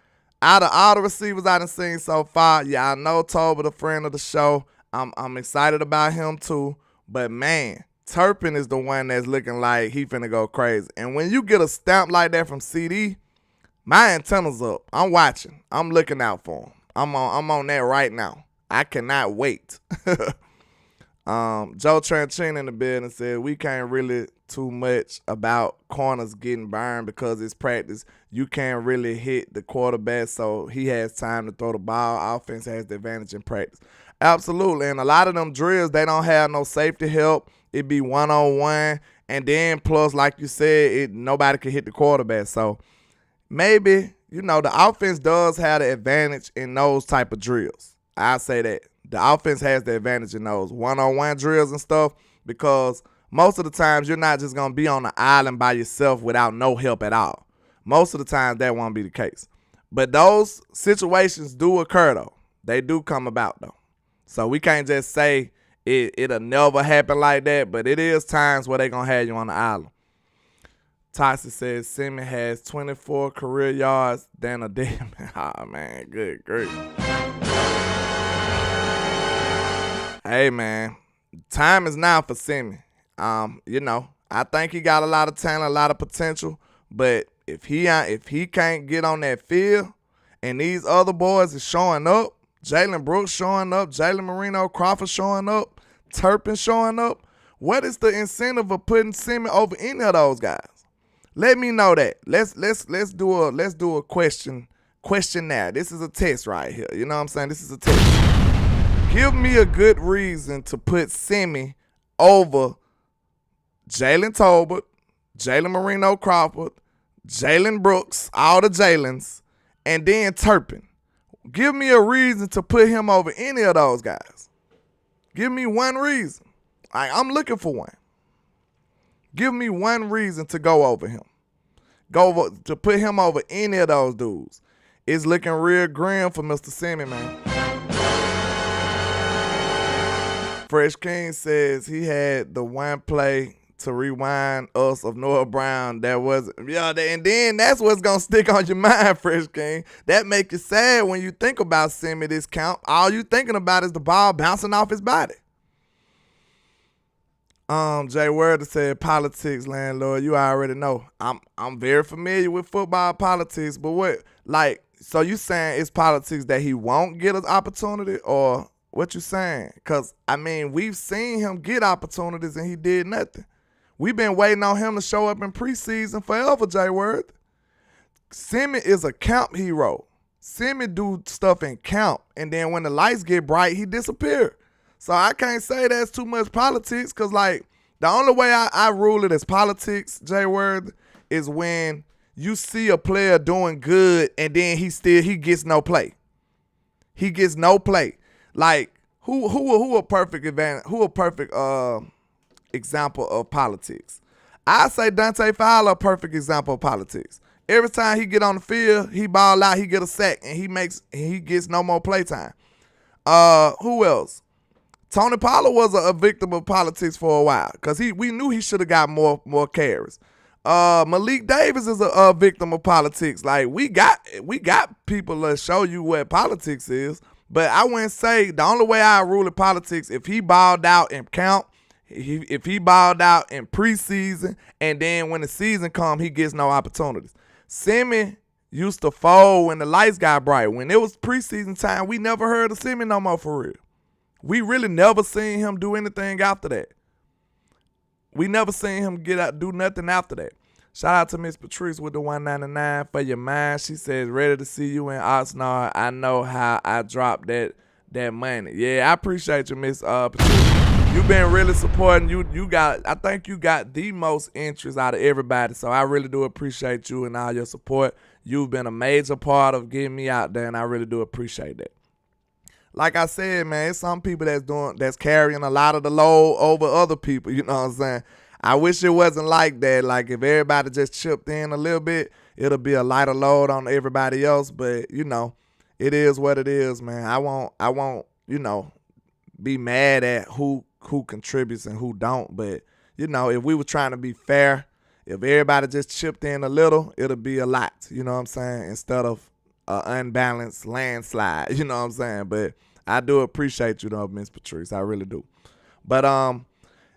Out of all the receivers I done seen so far, y'all know Tolbert, a friend of the show. I'm excited about him too. But man, Turpin is the one that's looking like he finna go crazy. And when you get a stamp like that from CD, my antenna's up. I'm watching. I'm looking out for him. I'm on that right now. I cannot wait. Joe Tranchine in the building said we can't really too much about corners getting burned because it's practice. You can't really hit the quarterback, so he has time to throw the ball. Offense has the advantage in practice. Absolutely, and a lot of them drills, they don't have no safety help. It be one-on-one, and then plus, like you said, nobody can hit the quarterback. So maybe, the offense does have the advantage in those type of drills. I say that. The offense has the advantage in those one-on-one drills and stuff because most of the times you're not just going to be on the island by yourself without no help at all. Most of the times that won't be the case. But those situations do occur, though. They do come about, though. So we can't just say it'll never happen like that, but it is times where they're going to have you on the island. Tyson says Simi has 24 career yards than a damn. Oh, man, good grief. Hey, man, time is now for Simi. I think he got a lot of talent, a lot of potential, but if he can't get on that field and these other boys is showing up, Jalen Brooks showing up, Jalen Marino Crawford showing up, Turpin showing up, what is the incentive of putting Simi over any of those guys? Let me know that. Let's do a questionnaire. This is a test right here. You know what I'm saying? This is a test. Give me a good reason to put Simi over Jalen Tolbert, Jalen Marino Crawford, Jalen Brooks, all the Jalens, and then Turpin. Give me a reason to put him over any of those guys. Give me one reason. I'm looking for one. Give me one reason to go over him. To put him over any of those dudes. It's looking real grim for Mr. Simi, man. Fresh King says he had the one play to rewind us of Noah Brown. That was, and then that's what's going to stick on your mind, Fresh King. That make you sad when you think about Simi this count. All you thinking about is the ball bouncing off his body. Jay Werder said politics, landlord. You already know. I'm very familiar with football politics, but so you saying it's politics that he won't get an opportunity, or what you saying? Because, we've seen him get opportunities and he did nothing. We've been waiting on him to show up in preseason forever, Jay Worth. Simi is a camp hero. Simi do stuff in camp, and then when the lights get bright, he disappear. So I can't say that's too much politics because, the only way I rule it as politics, Jay Worth, is when you see a player doing good and then he gets no play. He gets no play. Who a perfect example of politics? I say Dante Fowler a perfect example of politics. Every time he get on the field, he ball out, he get a sack, and he gets no more play time. Who else? Tony Pollard was a victim of politics for a while because we knew he should have got more carries. Malik Davis is a victim of politics. We got people to show you what politics is, but I wouldn't say the only way I rule in politics if he balled out in camp, if he balled out in preseason, and then when the season comes, he gets no opportunities. Simi used to fold when the lights got bright. When it was preseason time, we never heard of Simi no more for real. We really never seen him do anything after that. We never seen him do nothing after that. Shout out to Miss Patrice with the $1.99 for your mind. She says, ready to see you in Oxnard. I know how I dropped that money. Yeah, I appreciate you, Miss Patrice. You've been really supporting. I think you got the most interest out of everybody. So I really do appreciate you and all your support. You've been a major part of getting me out there, and I really do appreciate that. Like I said, man, it's some people that's carrying a lot of the load over other people, you know what I'm saying? I wish it wasn't like that. If everybody just chipped in a little bit, it'll be a lighter load on everybody else, but it is what it is, man. I won't, be mad at who contributes and who don't, but if we were trying to be fair, if everybody just chipped in a little, it'll be a lot, you know what I'm saying? Instead of unbalanced landslide, you know what I'm saying? But I do appreciate you though, Miss Patrice. I really do. But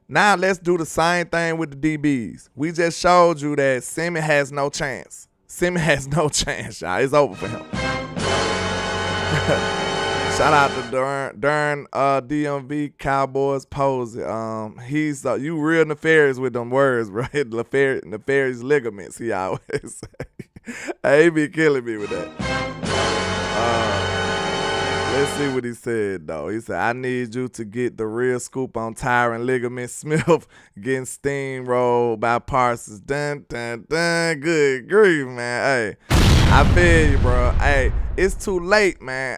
now let's do the same thing with the DBs. We just showed you that Simi has no chance. Simi has no chance, y'all. It's over for him. Shout out to Darn DMV Cowboys Posey. He's you real nefarious with them words, bro. Nefarious ligaments, he always say. He be killing me with that. Let's see what he said, though. He said, I need you to get the real scoop on Tyron Ligament Smith getting steamrolled by Parsons. Dun, dun, dun. Good grief, man. Hey, I feel you, bro. Hey, it's too late, man.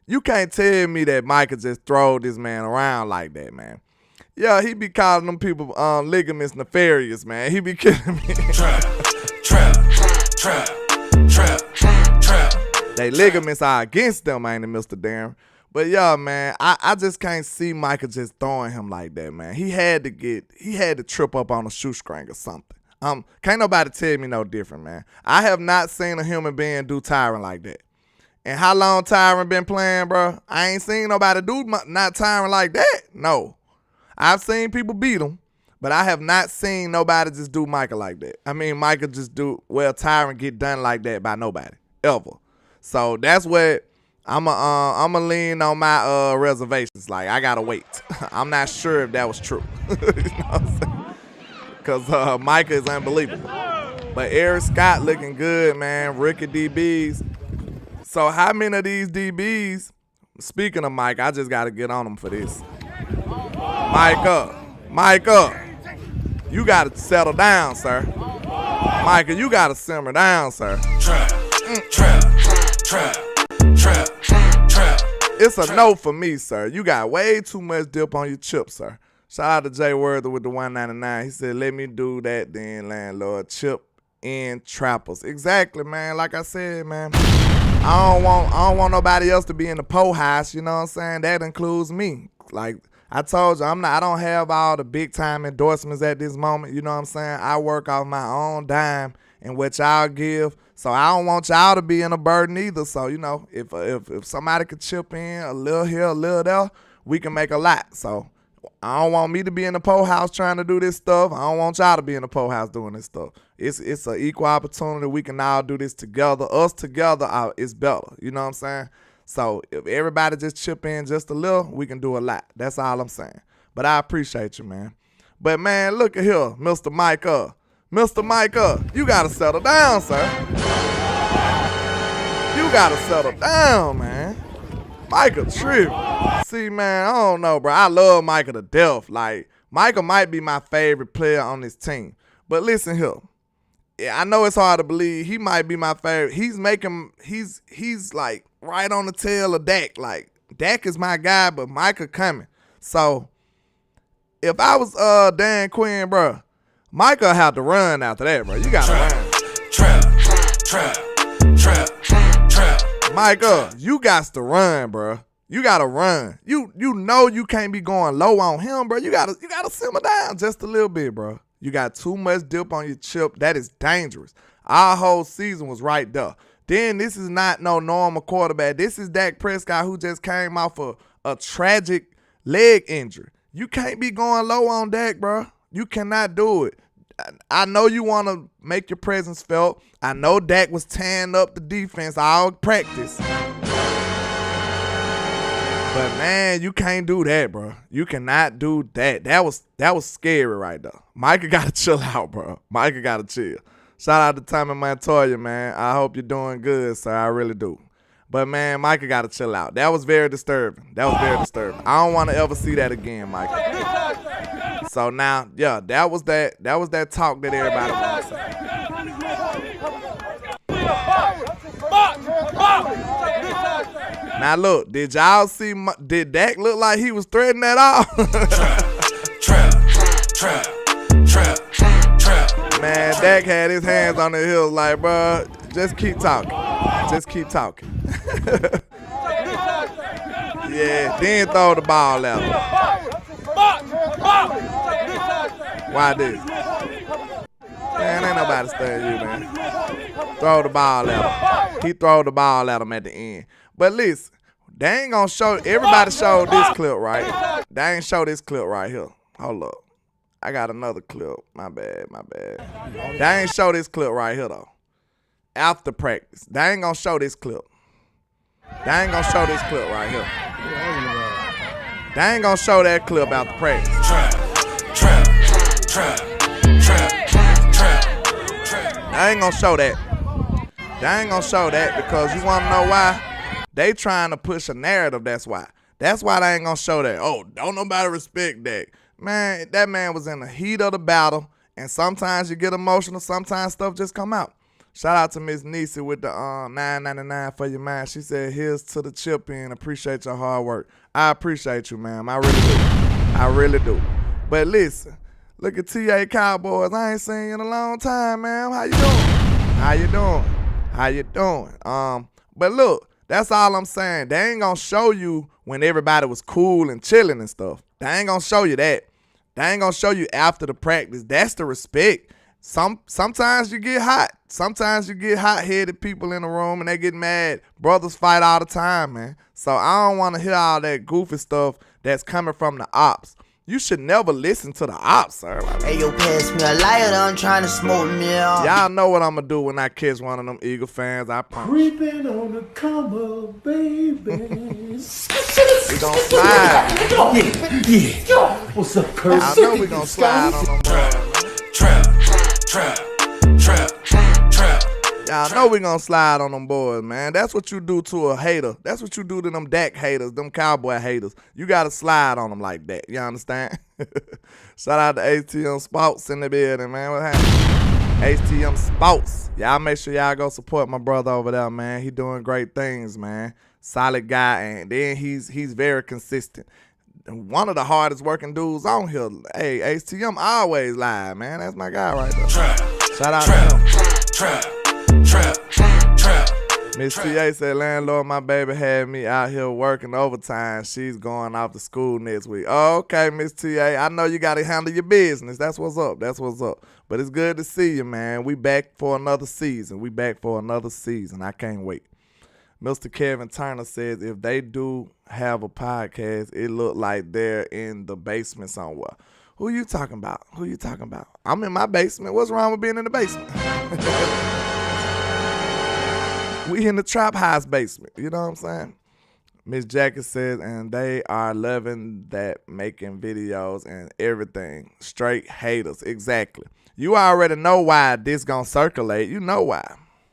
You can't tell me that Micah just throw this man around like that, man. Yeah, he be calling them people ligaments nefarious, man. He be killing me. Trap. They ligaments are against them, ain't it, Mr. Darren? But yeah, man, I just can't see Micah just throwing him like that, man. He had to trip up on a shoestring or something. Can't nobody tell me no different, man. I have not seen a human being do Tyron like that. And how long Tyron been playing, bro? I ain't seen nobody do not Tyron like that. No. I've seen people beat him, but I have not seen nobody just do Micah like that. I mean, Micah just Tyron get done like that by nobody, ever. So that's what I'ma lean on my reservations. Like, I gotta wait. I'm not sure if that was true. You know what I'm saying? Because Micah is unbelievable. But Eric Scott looking good, man. Rookie DBs. So how many of these DBs, speaking of Mike, I just got to get on him for this. Micah, you got to settle down, sir. Micah, you got to simmer down, sir. Trap. It's a no for me, sir. You got way too much dip on your chip, sir. Shout out to Jay Worthy with the 199. He said, let me do that then, landlord. Chip in trappers. Exactly, man. Like I said, man. I don't want nobody else to be in the po house, you know what I'm saying? That includes me. Like I told you, I don't have all the big time endorsements at this moment, you know what I'm saying? I work off my own dime and what y'all give. So I don't want y'all to be in a burden either. So, you know, if somebody could chip in a little here, a little there, we can make a lot. So I don't want me to be in the po house trying to do this stuff. I don't want y'all to be in the po house doing this stuff. It's an equal opportunity. We can all do this together. Us together is better. You know what I'm saying? So if everybody just chip in just a little, we can do a lot. That's all I'm saying. But I appreciate you, man. But, man, look at here, Mr. Micah. Mr. Micah, you got to settle down, sir. You got to settle down, man. Micah trip. See, man, I don't know, bro. I love Micah to death. Like, Micah might be my favorite player on this team. But listen here. Yeah, I know it's hard to believe. He might be my favorite. He's like right on the tail of Dak. Like, Dak is my guy, but Micah coming. So, if I was Dan Quinn, bro, Micah have to run after that, bro. You got to run. Trap. Micah, you got to run, bro. You got to run. You know you can't be going low on him, bro. You gotta simmer down just a little bit, bro. You got too much dip on your chip. That is dangerous. Our whole season was right there. Then this is not no normal quarterback. This is Dak Prescott who just came off a tragic leg injury. You can't be going low on Dak, bro. You cannot do it. I know you want to make your presence felt. I know Dak was tearing up the defense all practice. But, man, you can't do that, bro. You cannot do that. That was scary right there. Micah got to chill out, bro. Micah got to chill. Shout out to Tommy Montoya, man. I hope you're doing good, sir. I really do. But, man, Micah got to chill out. That was very disturbing. I don't want to ever see that again, Micah. So, now, yeah, that was that talk that everybody wants to say. Now look, did y'all see? Did Dak look like he was threatening at all? Trap. Man, Dak had his hands on the hill like, bro, just keep talking. Yeah, then throw the ball at him. Why this? Man, ain't nobody studying you, man. Throw the ball at him. He throw the ball at him at the end. But listen, they ain't gonna show. Everybody showed this clip, right? They ain't show this clip right here. Hold up. I got another clip. My bad. They ain't show this clip right here, though. After practice. They ain't gonna show this clip. They ain't gonna show this clip right here. They ain't gonna show that clip out the practice. They ain't gonna show that. They ain't gonna show that because you wanna know why? They trying to push a narrative, that's why. That's why they ain't gonna show that. Oh, don't nobody respect Dak. Man, that man was in the heat of the battle, and sometimes you get emotional, sometimes stuff just come out. Shout out to Miss Nisi with the $9.99 for your mind. She said, here's to the chip in. Appreciate your hard work. I appreciate you, ma'am. I really do. I really do. But listen, look at TA Cowboys. I ain't seen you in a long time, ma'am. How you doing? How you doing? How you doing? But look, that's all I'm saying. They ain't gonna show you when everybody was cool and chilling and stuff. They ain't gonna show you that. They ain't gonna show you after the practice. That's the respect. Sometimes you get hot. Sometimes you get hot-headed people in the room and they get mad. Brothers fight all the time, man. So I don't want to hear all that goofy stuff that's coming from the ops. You should never listen to the ops, sir. Hey, yo, pass me a lighter, I'm trying to smoke me out. Y'all know what I'm going to do when I catch one of them Eagle fans. I promise. Creeping on the come up, baby. We gonna slide. Yeah. What's up, Kurt? I know we gonna slide on them boys. Trap. Y'all know we gonna slide on them boys, man. That's what you do to a hater. That's what you do to them Dak haters, them Cowboy haters. You gotta slide on them like that. You understand? Shout out to ATM Sports in the building, man. What happened? ATM Sports. Y'all make sure y'all go support my brother over there, man. He doing great things, man. Solid guy, and then he's very consistent. One of the hardest working dudes on here. Hey, ATM always live, man. That's my guy right there. Shout out to him. Miss TA said, landlord, my baby had me out here working overtime. She's going off to school next week. Oh, okay, Miss TA. I know you got to handle your business. That's what's up. That's what's up. But it's good to see you, man. We back for another season. I can't wait. Mr. Kevin Turner says, if they do have a podcast, it look like they're in the basement somewhere. Who you talking about? I'm in my basement. What's wrong with being in the basement? We in the trap house basement. You know what I'm saying? Miss Jackie says, and they are loving that, making videos and everything. Straight haters. Exactly. You already know why this gonna circulate. You know why.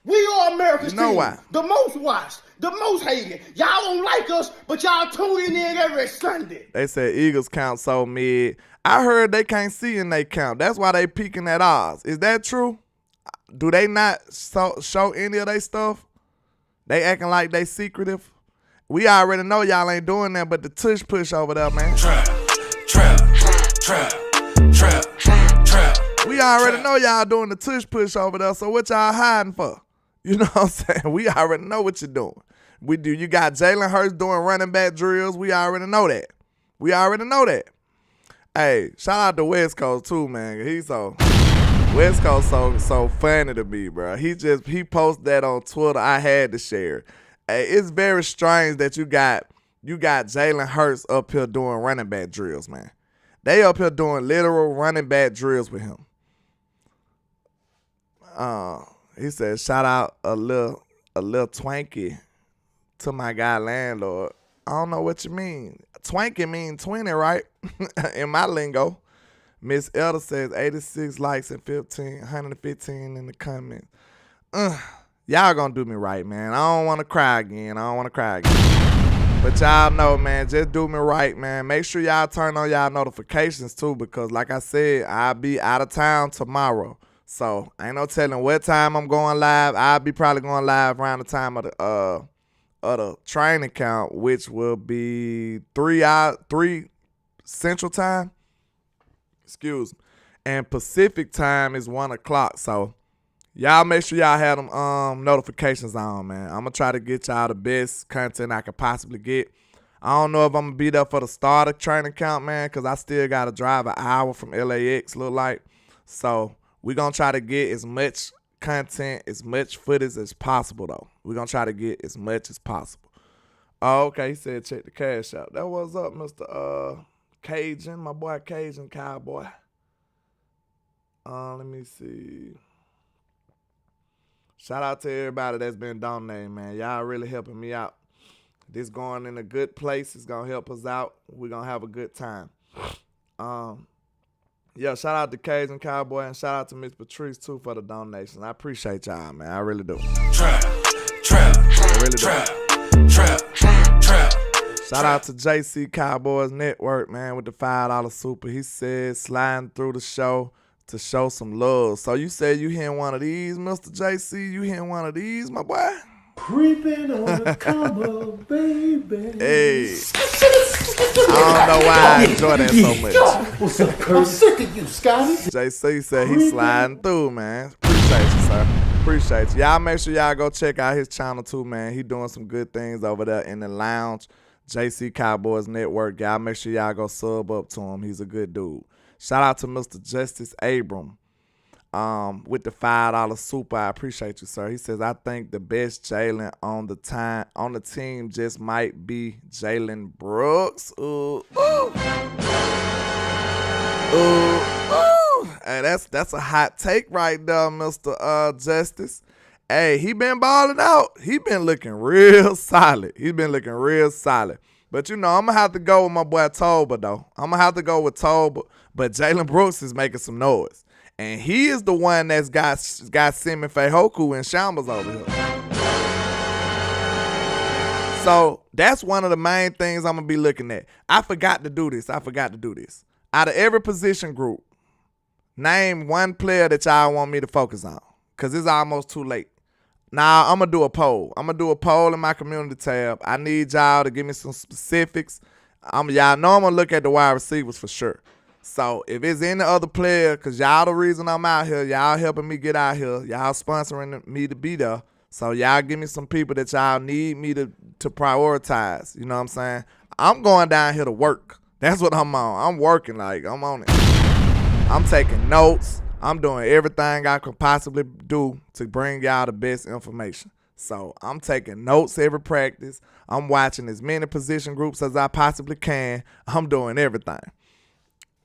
We are America's You know team. why? The most watched, the most hated. Y'all don't like us, but y'all tuning in every Sunday. They said Eagles count so mid. I heard they can't see in they count. That's why they peeking at ours. Is that true? Do they not show any of their stuff? They acting like they secretive. We already know y'all ain't doing that, but the tush push over there, man. Trap. We already know y'all doing the tush push over there, so what y'all hiding for? You know what I'm saying? We already know what you're doing. We do. You got Jalen Hurts doing running back drills. We already know that. Hey, shout out to West Coast too, man. West Coast so funny to me, bro. He posted that on Twitter. I had to share. Hey, it's very strange that you got Jalen Hurts up here doing running back drills, man. They up here doing literal running back drills with him. He said, shout out a little twanky to my guy landlord. I don't know what you mean. Twanky mean 20, right? In my lingo. Miss Elder says 86 likes and 115 in the comments. Y'all gonna do me right, man. I don't want to cry again. But y'all know, man, just do me right, man. Make sure y'all turn on y'all notifications too, because like I said, I'll be out of town tomorrow. So ain't no telling what time I'm going live. I'll be probably going live around the time of the training count, which will be 3 Central Time. Excuse me. And Pacific Time is 1 o'clock. So y'all make sure y'all have them notifications on, man. I'm gonna try to get y'all the best content I could possibly get. I don't know if I'm gonna be there for the start of training count, man, because I still gotta drive an hour from LAX, look like. So we're gonna try to get as much content, as much footage as possible, though. We're gonna try to get as much as possible. Oh, okay, he said check the cash out. That was up, Mr. Cajun, my boy Cajun Cowboy. Let me see. Shout out to everybody that's been donating, man. Y'all really helping me out. This going in a good place. It's going to help us out. We're going to have a good time. Yeah, shout out to Cajun Cowboy and shout out to Miss Patrice, too, for the donations. I appreciate y'all, man. I really do. I really do. Shout out to JC Cowboys Network, man, with the $5 super. He said sliding through the show to show some love. So you said you hearing one of these, Mr. JC? You hearing one of these, my boy? Creeping on the come up, baby. Hey. I don't know why I enjoy that so much. What's up, Kurt? I'm sick of you, Scotty. JC said he's sliding through, man. Appreciate you, sir. Appreciate you. Y'all make sure y'all go check out his channel too, man. He doing some good things over there in the lounge. JC Cowboys Network. Y'all make sure y'all go sub up to him. The good dude. Shout out to Mr. Justice Abram with the $5 super. I appreciate you, sir. He says, I think the best Jalen on the team just might be Jalen Brooks. Ooh. Hey, that's a hot take right there, Mr. Justice. Hey, he been balling out. He been looking real solid. But, you know, I'm going to have to go with my boy Toba, though. I'm going to have to go with Toba. But Jalen Brooks is making some noise. And he is the one that's got Simi Fehoko in shambles over here. So that's one of the main things I'm going to be looking at. I forgot to do this. Out of every position group, name one player that y'all want me to focus on. Because it's almost too late. Now, I'm going to do a poll. In my community tab. I need y'all to give me some specifics. Y'all know I'm going to look at the wide receivers for sure. So, if it's any other player, because y'all the reason I'm out here, y'all helping me get out here, y'all sponsoring me to be there. So, y'all give me some people that y'all need me to prioritize. You know what I'm saying? I'm going down here to work. That's what I'm on. I'm working like I'm on it. I'm taking notes. I'm doing everything I could possibly do to bring y'all the best information. So I'm taking notes every practice. I'm watching as many position groups as I possibly can. I'm doing everything.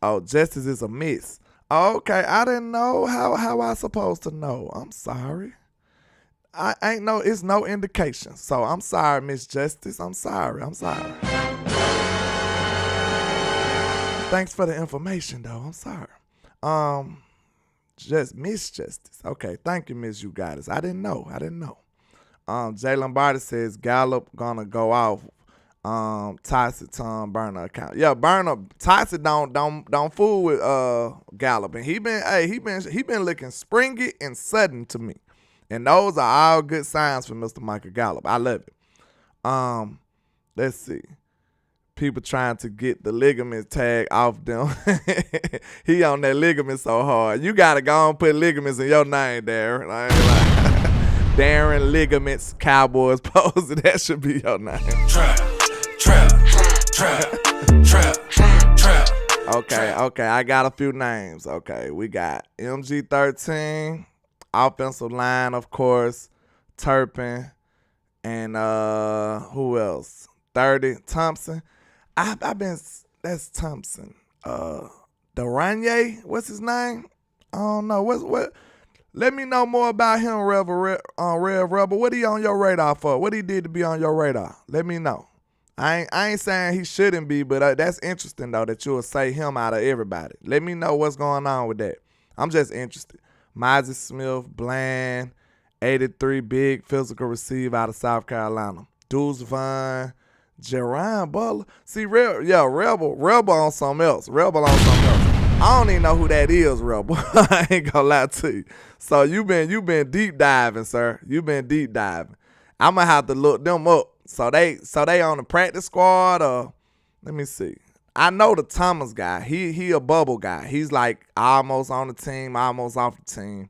Oh, Justice is a miss. Okay, I didn't know how I supposed to know. I'm sorry. It's no indication. So I'm sorry, Miss Justice. I'm sorry. Thanks for the information, though. I'm sorry. Just Miss Justice. Okay, thank you, Miss You Got Us. I didn't know. Jay Lombardi says Gallup gonna go off. Tyson Tom Burner account. Yeah, Burner Tyson don't fool with Gallup, and he been looking springy and sudden to me, and those are all good signs for Mr. Micah Gallup. I love it. Let's see. People trying to get the ligament tag off them. He on that ligament so hard. You gotta go and put ligaments in your name, Darren. I ain't like Darren Ligaments Cowboys Posing. That should be your name. Trap. Okay. I got a few names. Okay, we got MG13, offensive line, of course, Turpin, and who else? 30 Thompson. That's Thompson. Duranye, what's his name? I don't know. What? Let me know more about him, Rev Rebel. What he on your radar for? What he did to be on your radar? Let me know. I ain't saying he shouldn't be, but that's interesting though that you'll say him out of everybody. Let me know what's going on with that. I'm just interested. Moses Smith, Bland, 83, big physical receiver out of South Carolina. Deuce Vaughn. Jerron Butler. See, Rebel on something else. I don't even know who that is, Rebel. I ain't gonna lie to you. So you been deep diving, sir. I'm gonna have to look them up. So they on the practice squad, or let me see. I know the Thomas guy. He a bubble guy. He's like almost on the team, almost off the team.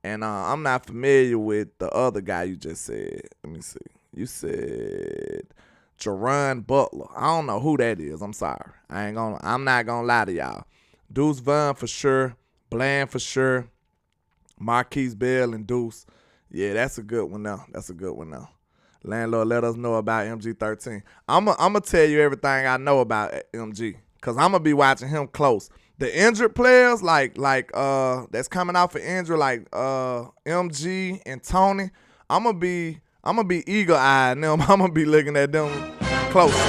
And I'm not familiar with the other guy you just said. Let me see. You said Jerron Butler. I don't know who that is. I'm sorry. I'm not gonna lie to y'all. Deuce Vaughn for sure. Bland for sure. Marquise Bell and Deuce. Yeah, that's a good one now. Landlord, let us know about MG13. I'm gonna tell you everything I know about MG, cause I'm gonna be watching him close. The injured players like that's coming out for injury, like MG and Tony. I'm gonna be I'm going to be eagle-eyed them. I'm going to be looking at them closely.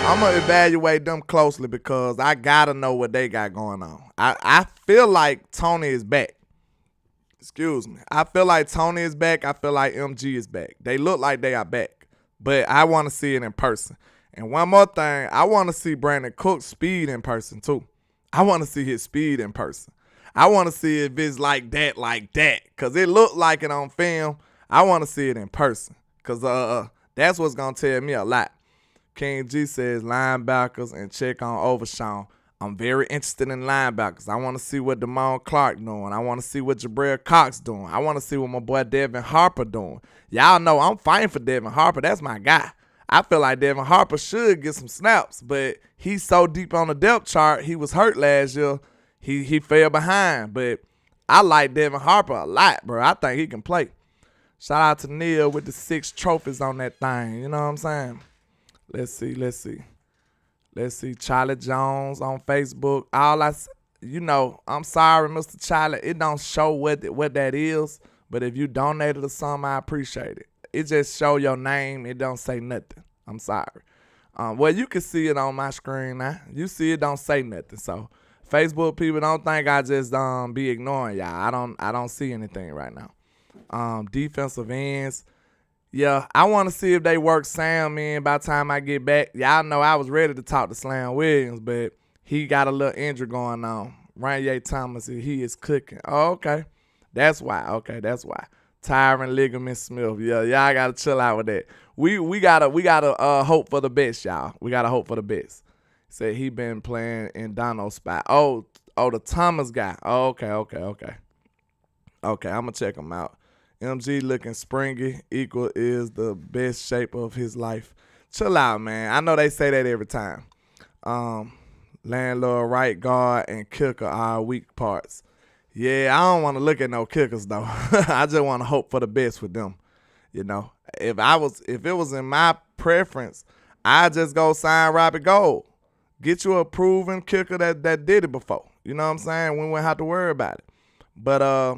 I'm going to evaluate them closely because I got to know what they got going on. I feel like Tony is back. Excuse me. I feel like Tony is back. I feel like MG is back. They look like they are back, but I want to see it in person. And one more thing, I want to see Brandon Cook's speed in person too. I want to see his speed in person. I want to see if it's like that, because it looked like it on film. I want to see it in person because that's what's going to tell me a lot. King G says linebackers and check on Overshawn. I'm very interested in linebackers. I want to see what Damone Clark doing. I want to see what Jabril Cox doing. I want to see what my boy Devin Harper doing. Y'all know I'm fighting for Devin Harper. That's my guy. I feel like Devin Harper should get some snaps, but he's so deep on the depth chart. He was hurt last year. He fell behind, but I like Devin Harper a lot, bro. I think he can play. Shout out to Neil with the 6 trophies on that thing. You know what I'm saying? Let's see. Charlie Jones on Facebook. I'm sorry, Mr. Charlie. It don't show what that is, but if you donated or something, I appreciate it. It just show your name. It don't say nothing. I'm sorry. Well, you can see it on my screen now. You see it don't say nothing. So Facebook people, don't think I just be ignoring y'all. I don't see anything right now. Defensive ends. Yeah, I want to see if they work Sam in by the time I get back. Y'all know I was ready to talk to Slam Williams, but he got a little injury going on. Ranye Thomas, he is cooking. Oh, okay. That's why. Tyron Ligament Smith. Yeah, y'all gotta chill out with that. We gotta hope for the best, y'all. We gotta hope for the best. Said he been playing in Dono's spot. Oh, the Thomas guy. Oh, okay. Okay, I'm gonna check him out. MG looking springy. Equal is the best shape of his life. Chill out, man. I know they say that every time. Landlord, right guard, and kicker are weak parts. Yeah, I don't want to look at no kickers though. I just want to hope for the best with them. You know, if it was in my preference, I'd just go sign Robbie Gold. Get you a proven kicker that did it before. You know what I'm saying? We wouldn't have to worry about it. But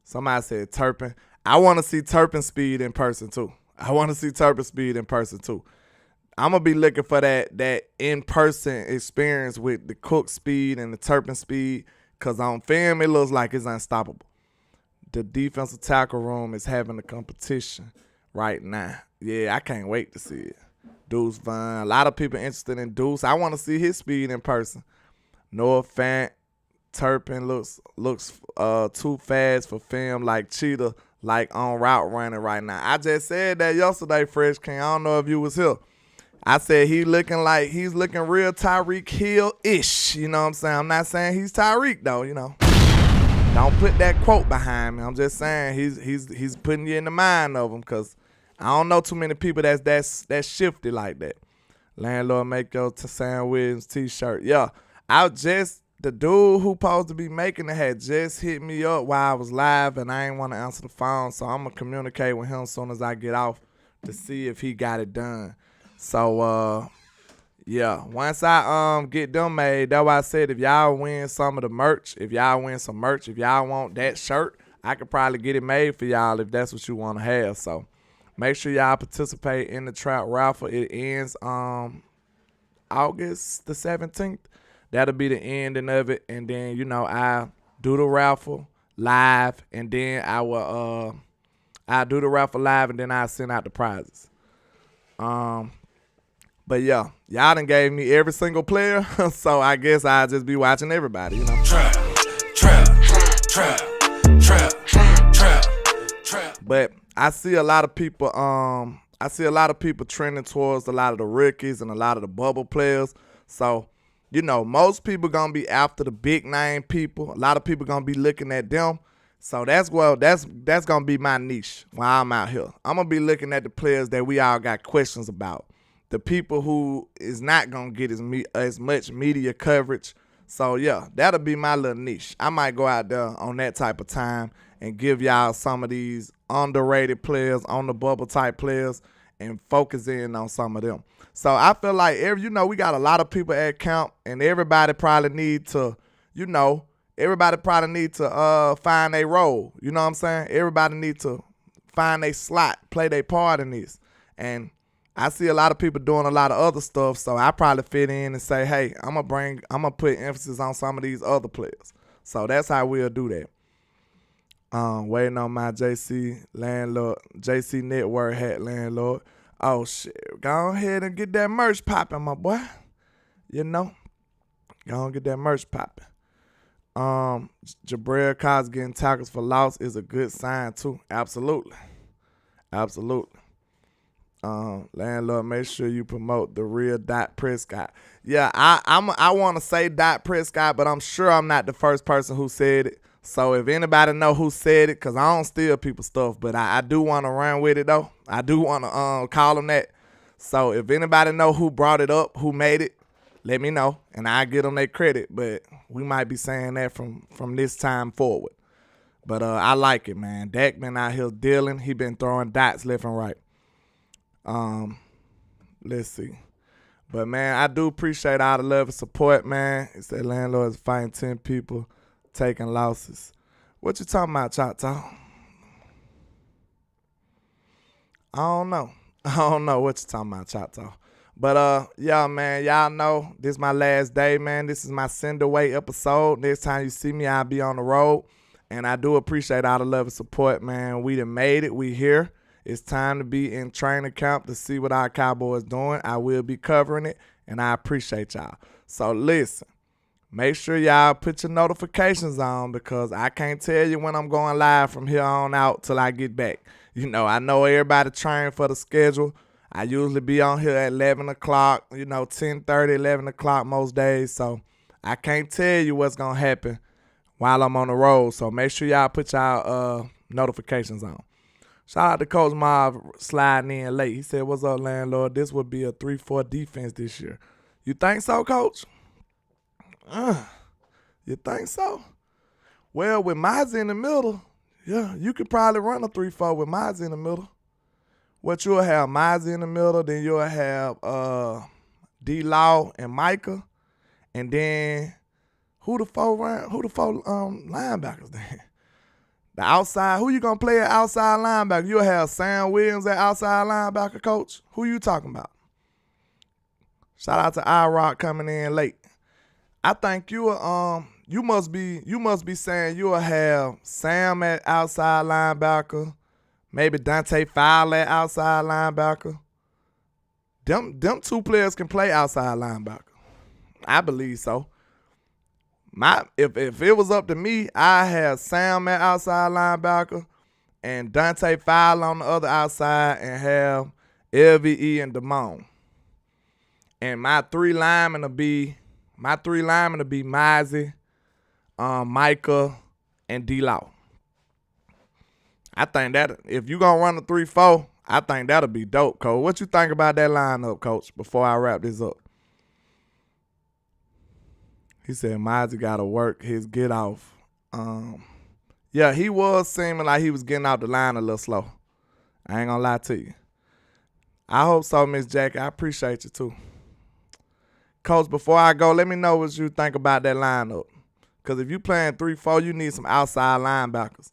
somebody said Turpin. I want to see Turpin speed in person too. I'm going to be looking for that in-person experience with the Cook speed and the Turpin speed. Because on film, it looks like it's unstoppable. The defensive tackle room is having a competition right now. Yeah, I can't wait to see it. Deuce Vaughn. A lot of people interested in Deuce. I want to see his speed in person. Noah Fant. Turpin looks too fast for film, like Cheetah, like on route running right now. I just said that yesterday, Fresh King. I don't know if you was here. I said he's looking real Tyreek Hill-ish. You know what I'm saying? I'm not saying he's Tyreek though, you know. Don't put that quote behind me. I'm just saying he's putting you in the mind of him because I don't know too many people that's shifty like that. Landlord make your Sam Williams t-shirt. Yeah, the dude who supposed to be making it had just hit me up while I was live and I ain't want to answer the phone, so I'm going to communicate with him as soon as I get off to see if he got it done. So, yeah, once I get them made, that's why I said if y'all win some of the merch, if y'all want that shirt, I could probably get it made for y'all if that's what you want to have. So make sure y'all participate in the trap raffle. It ends August the 17th. That'll be the ending of it. And then, you know, I do the raffle live, and then I'll do the raffle live, and then I'll send out the prizes. But yeah, y'all done gave me every single player, so I guess I'll just be watching everybody, you know. Trap. But I see a lot of people trending towards a lot of the rookies and a lot of the bubble players. So, you know, most people gonna be after the big name people. A lot of people gonna be looking at them. So that's gonna be my niche while I'm out here. I'm gonna be looking at the players that we all got questions about. The people who is not gonna get as much media coverage. So yeah, that'll be my little niche. I might go out there on that type of time and give y'all some of these underrated players, on the bubble type players, and focus in on some of them. So I feel like we got a lot of people at camp, and everybody probably need to find a role. You know what I'm saying? Everybody need to find their slot, play their part in this. And I see a lot of people doing a lot of other stuff, so I probably fit in and say, hey, I'm gonna put emphasis on some of these other players. So that's how we'll do that. Waiting on my JC Network hat landlord. Oh shit, go ahead and get that merch popping, my boy. You know, go and get that merch popping. Jabril Cox getting tackles for loss is a good sign too. Absolutely. Landlord, make sure you promote the real Dak Prescott. Yeah, I want to say Dak Prescott, but I'm sure I'm not the first person who said it. So if anybody know who said it, because I don't steal people's stuff, but I do want to run with it though. I do want to call them that. So if anybody know who brought it up, who made it, let me know, and I give them their credit. But we might be saying that from this time forward. But I like it, man. Dak been out here dealing. He been throwing dots left and right. Let's see. But man, I do appreciate all the love and support, man. It said landlords fighting 10 people, taking losses. What you talking about, Choctaw? I don't know what you talking about, Choctaw. But yeah, man, y'all know this is my last day, man. This is my send away episode. Next time you see me, I'll be on the road. And I do appreciate all the love and support, man. We done made it. We here. It's time to be in training camp to see what our Cowboys doing. I will be covering it, and I appreciate y'all. So listen, make sure y'all put your notifications on, because I can't tell you when I'm going live from here on out till I get back. You know, I know everybody trying for the schedule. I usually be on here at 11 o'clock, 10:30, 11 o'clock most days. So I can't tell you what's going to happen while I'm on the road. So make sure y'all put y'all notifications on. Shout out to Coach Marv sliding in late. He said, what's up, landlord? This would be a 3-4 defense this year. You think so, Coach? You think so? Well, with Miles in the middle, yeah, you could probably run a 3-4 with Miles in the middle. What you'll have Miles in the middle, then you'll have D-Law and Micah, and then who the four linebackers then? The outside, who you gonna play at outside linebacker? You'll have Sam Williams at outside linebacker, Coach. Who you talking about? Shout out to iRock coming in late. I think you must be saying you'll have Sam at outside linebacker, maybe Dante Fowler at outside linebacker. Them two players can play outside linebacker. I believe so. If it was up to me, I have Sam at outside linebacker and Dante Fowler on the other outside, and have LVE and Damone. And my three linemen will be Mizey, Micah, and D-Law. I think that if you gonna run a 3-4, I think that'll be dope, Coach. What you think about that lineup, Coach, before I wrap this up? He said Mizey got to work his get off. Yeah, he was seeming like he was getting out the line a little slow. I ain't gonna lie to you. I hope so, Miss Jackie. I appreciate you too. Coach, before I go, let me know what you think about that lineup. Because if you playing 3-4, you need some outside linebackers.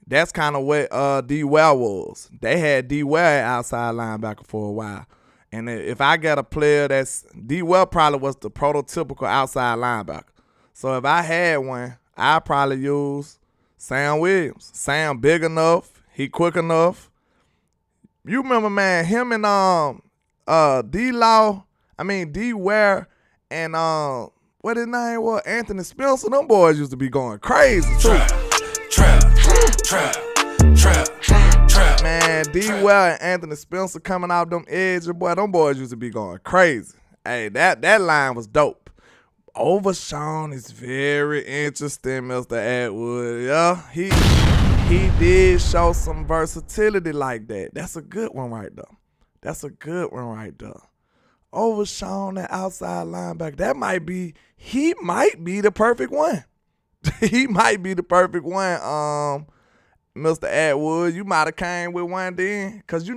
That's kind of what D-Well was. They had D-Well at outside linebacker for a while. And if I got a player that's D-Well probably was the prototypical outside linebacker. So if I had one, I'd probably use Sam Williams. Sam big enough. He quick enough. You remember, man, him and D-Ware and what his name was? Anthony Spencer. Them boys used to be going crazy too. Trap. Man, D-Well and Anthony Spencer coming out them edges, boy, them boys used to be going crazy. Hey, that line was dope. Overshawn is very interesting, Mr. Atwood. Yeah, he did show some versatility like that. That's a good one right there. Overshawn, that outside linebacker, he might be the perfect one. He might be the perfect one, Mr. Atwood. You might have came with one then, because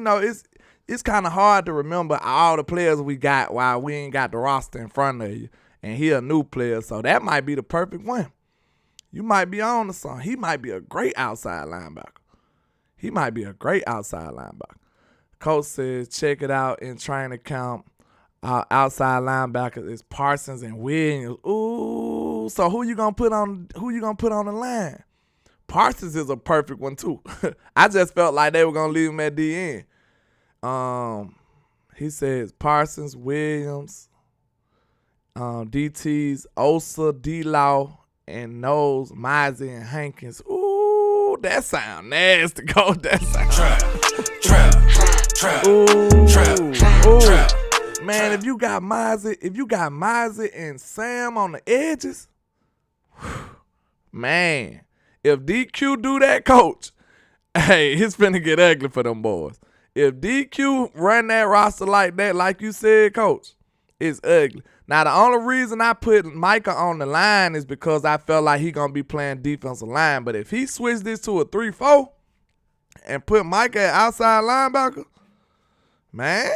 it's kind of hard to remember all the players we got while we ain't got the roster in front of you, and he a new player, so that might be the perfect one. You might be on to something. He might be a great outside linebacker. he might be a great outside linebacker. Coach says check it out in training camp. Outside linebackers is Parsons and Williams. Ooh, so who you gonna put on the line? Parsons is a perfect one too. I just felt like they were gonna leave him at the end. He says Parsons, Williams, DTs, Osa, D-Law, and Knowles, Mizey, and Hankins. Ooh, that sound nasty, Coach. That sound Trap. Ooh. Man, if you got Mizey and Sam on the edges, man, if DQ do that, Coach, hey, it's finna get ugly for them boys. If DQ run that roster like that, like you said, Coach, it's ugly. Now, the only reason I put Micah on the line is because I felt like he gonna be playing defensive line. But if he switch this to a 3-4 and put Micah at outside linebacker, man,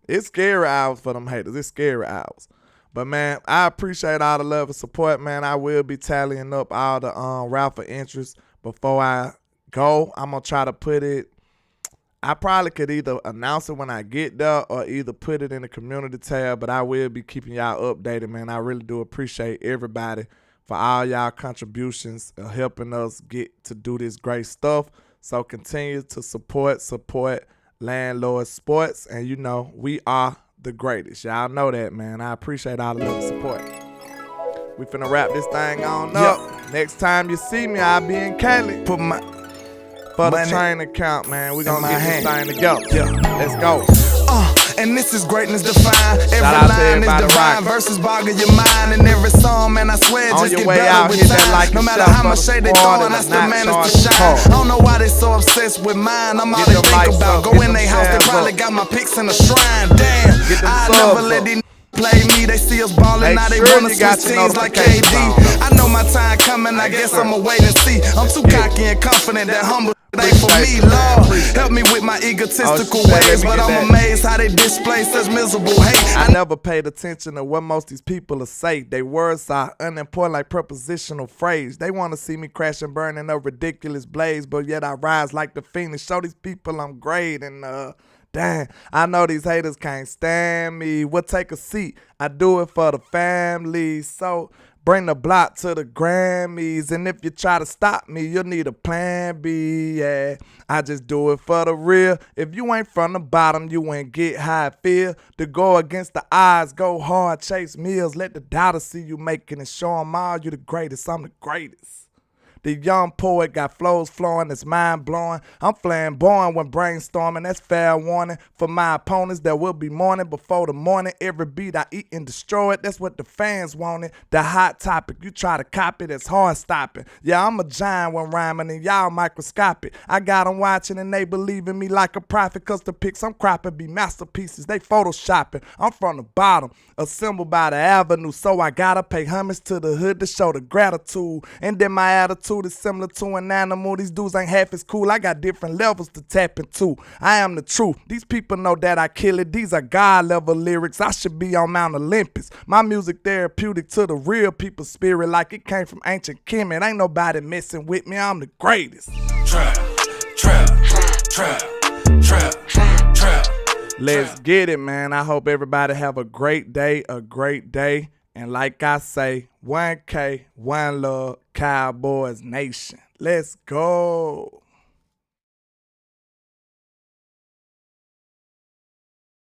it's scary hours for them haters. It's scary hours. But, man, I appreciate all the love and support, man. I will be tallying up all the raffle interests before I go. I'm going to try to put it. I probably could either announce it when I get there or either put it in the community tab, but I will be keeping y'all updated, man. I really do appreciate everybody for all y'all contributions helping us get to do this great stuff. So continue to support Landlord Sports, and you know we are the greatest. Y'all know that, man. I appreciate all the love and support. We finna wrap this thing on up. Next time you see me, I'll be in Cali. Put my for the training camp, man. We gonna get this thing together. Let's go. And this is greatness defined. Every Shout out to line is everybody divine. rocking. Verses boggle your mind. And every song, man, I swear, On just your get way better out, with hit that time. like No and matter share how for much the shade they squad throwing, and I the still not manage to charged shine. call. I don't know why they so obsessed with mine. I'm all Get they them think likes about. up, Go get in them they house, they shares probably up. got my pics in the shrine. Damn, Get them I subs never let up. these play me. They see us ballin', Make now they sure wanna you got switch your teams like notifications KD. on. I know my time coming, I guess I'ma wait and see. I'm too cocky and confident that humble ain't for me, Lord. Help me with my egotistical ways, but I'm amazed how they display such miserable hate. I never paid attention to what most these people are say. They words are unimportant like prepositional phrase. They want to see me crash and burn in a ridiculous blaze, but yet I rise like the phoenix. Show these people I'm great and dang, I know these haters can't stand me. Well, take a seat. I do it for the family. So bring the block to the Grammys. And if you try to stop me, you'll need a plan B. Yeah, I just do it for the real. If you ain't from the bottom, you ain't get how I feel. To go against the odds, go hard, chase meals. Let the doubters see you making it. Show them all you the greatest. I'm the greatest. The young poet got flows flowing, it's mind-blowing. I'm flamboyant when brainstorming, that's fair warning. For my opponents, there will be mourning before the morning. Every beat I eat and destroy it, that's what the fans wanted. The hot topic, you try to copy, that's hard stopping. Yeah, I'm a giant when rhyming and y'all microscopic. I got them watching and they believe in me like a prophet, cause the pics I'm cropping be masterpieces, they photoshopping. I'm from the bottom, assembled by the avenue, so I gotta pay homage to the hood to show the gratitude. And then my attitude is similar to an animal. These dudes ain't half as cool. I got different levels to tap into. I am the truth. These people know that I kill it. These are God level lyrics. I should be on Mount Olympus. My music therapeutic to the real people's spirit like it came from ancient Kemet. Ain't nobody messing with me. I'm the greatest. Trap. Let's get it, man. I hope everybody have a great day. And like I say, 1K, one love, Cowboys Nation. Let's go.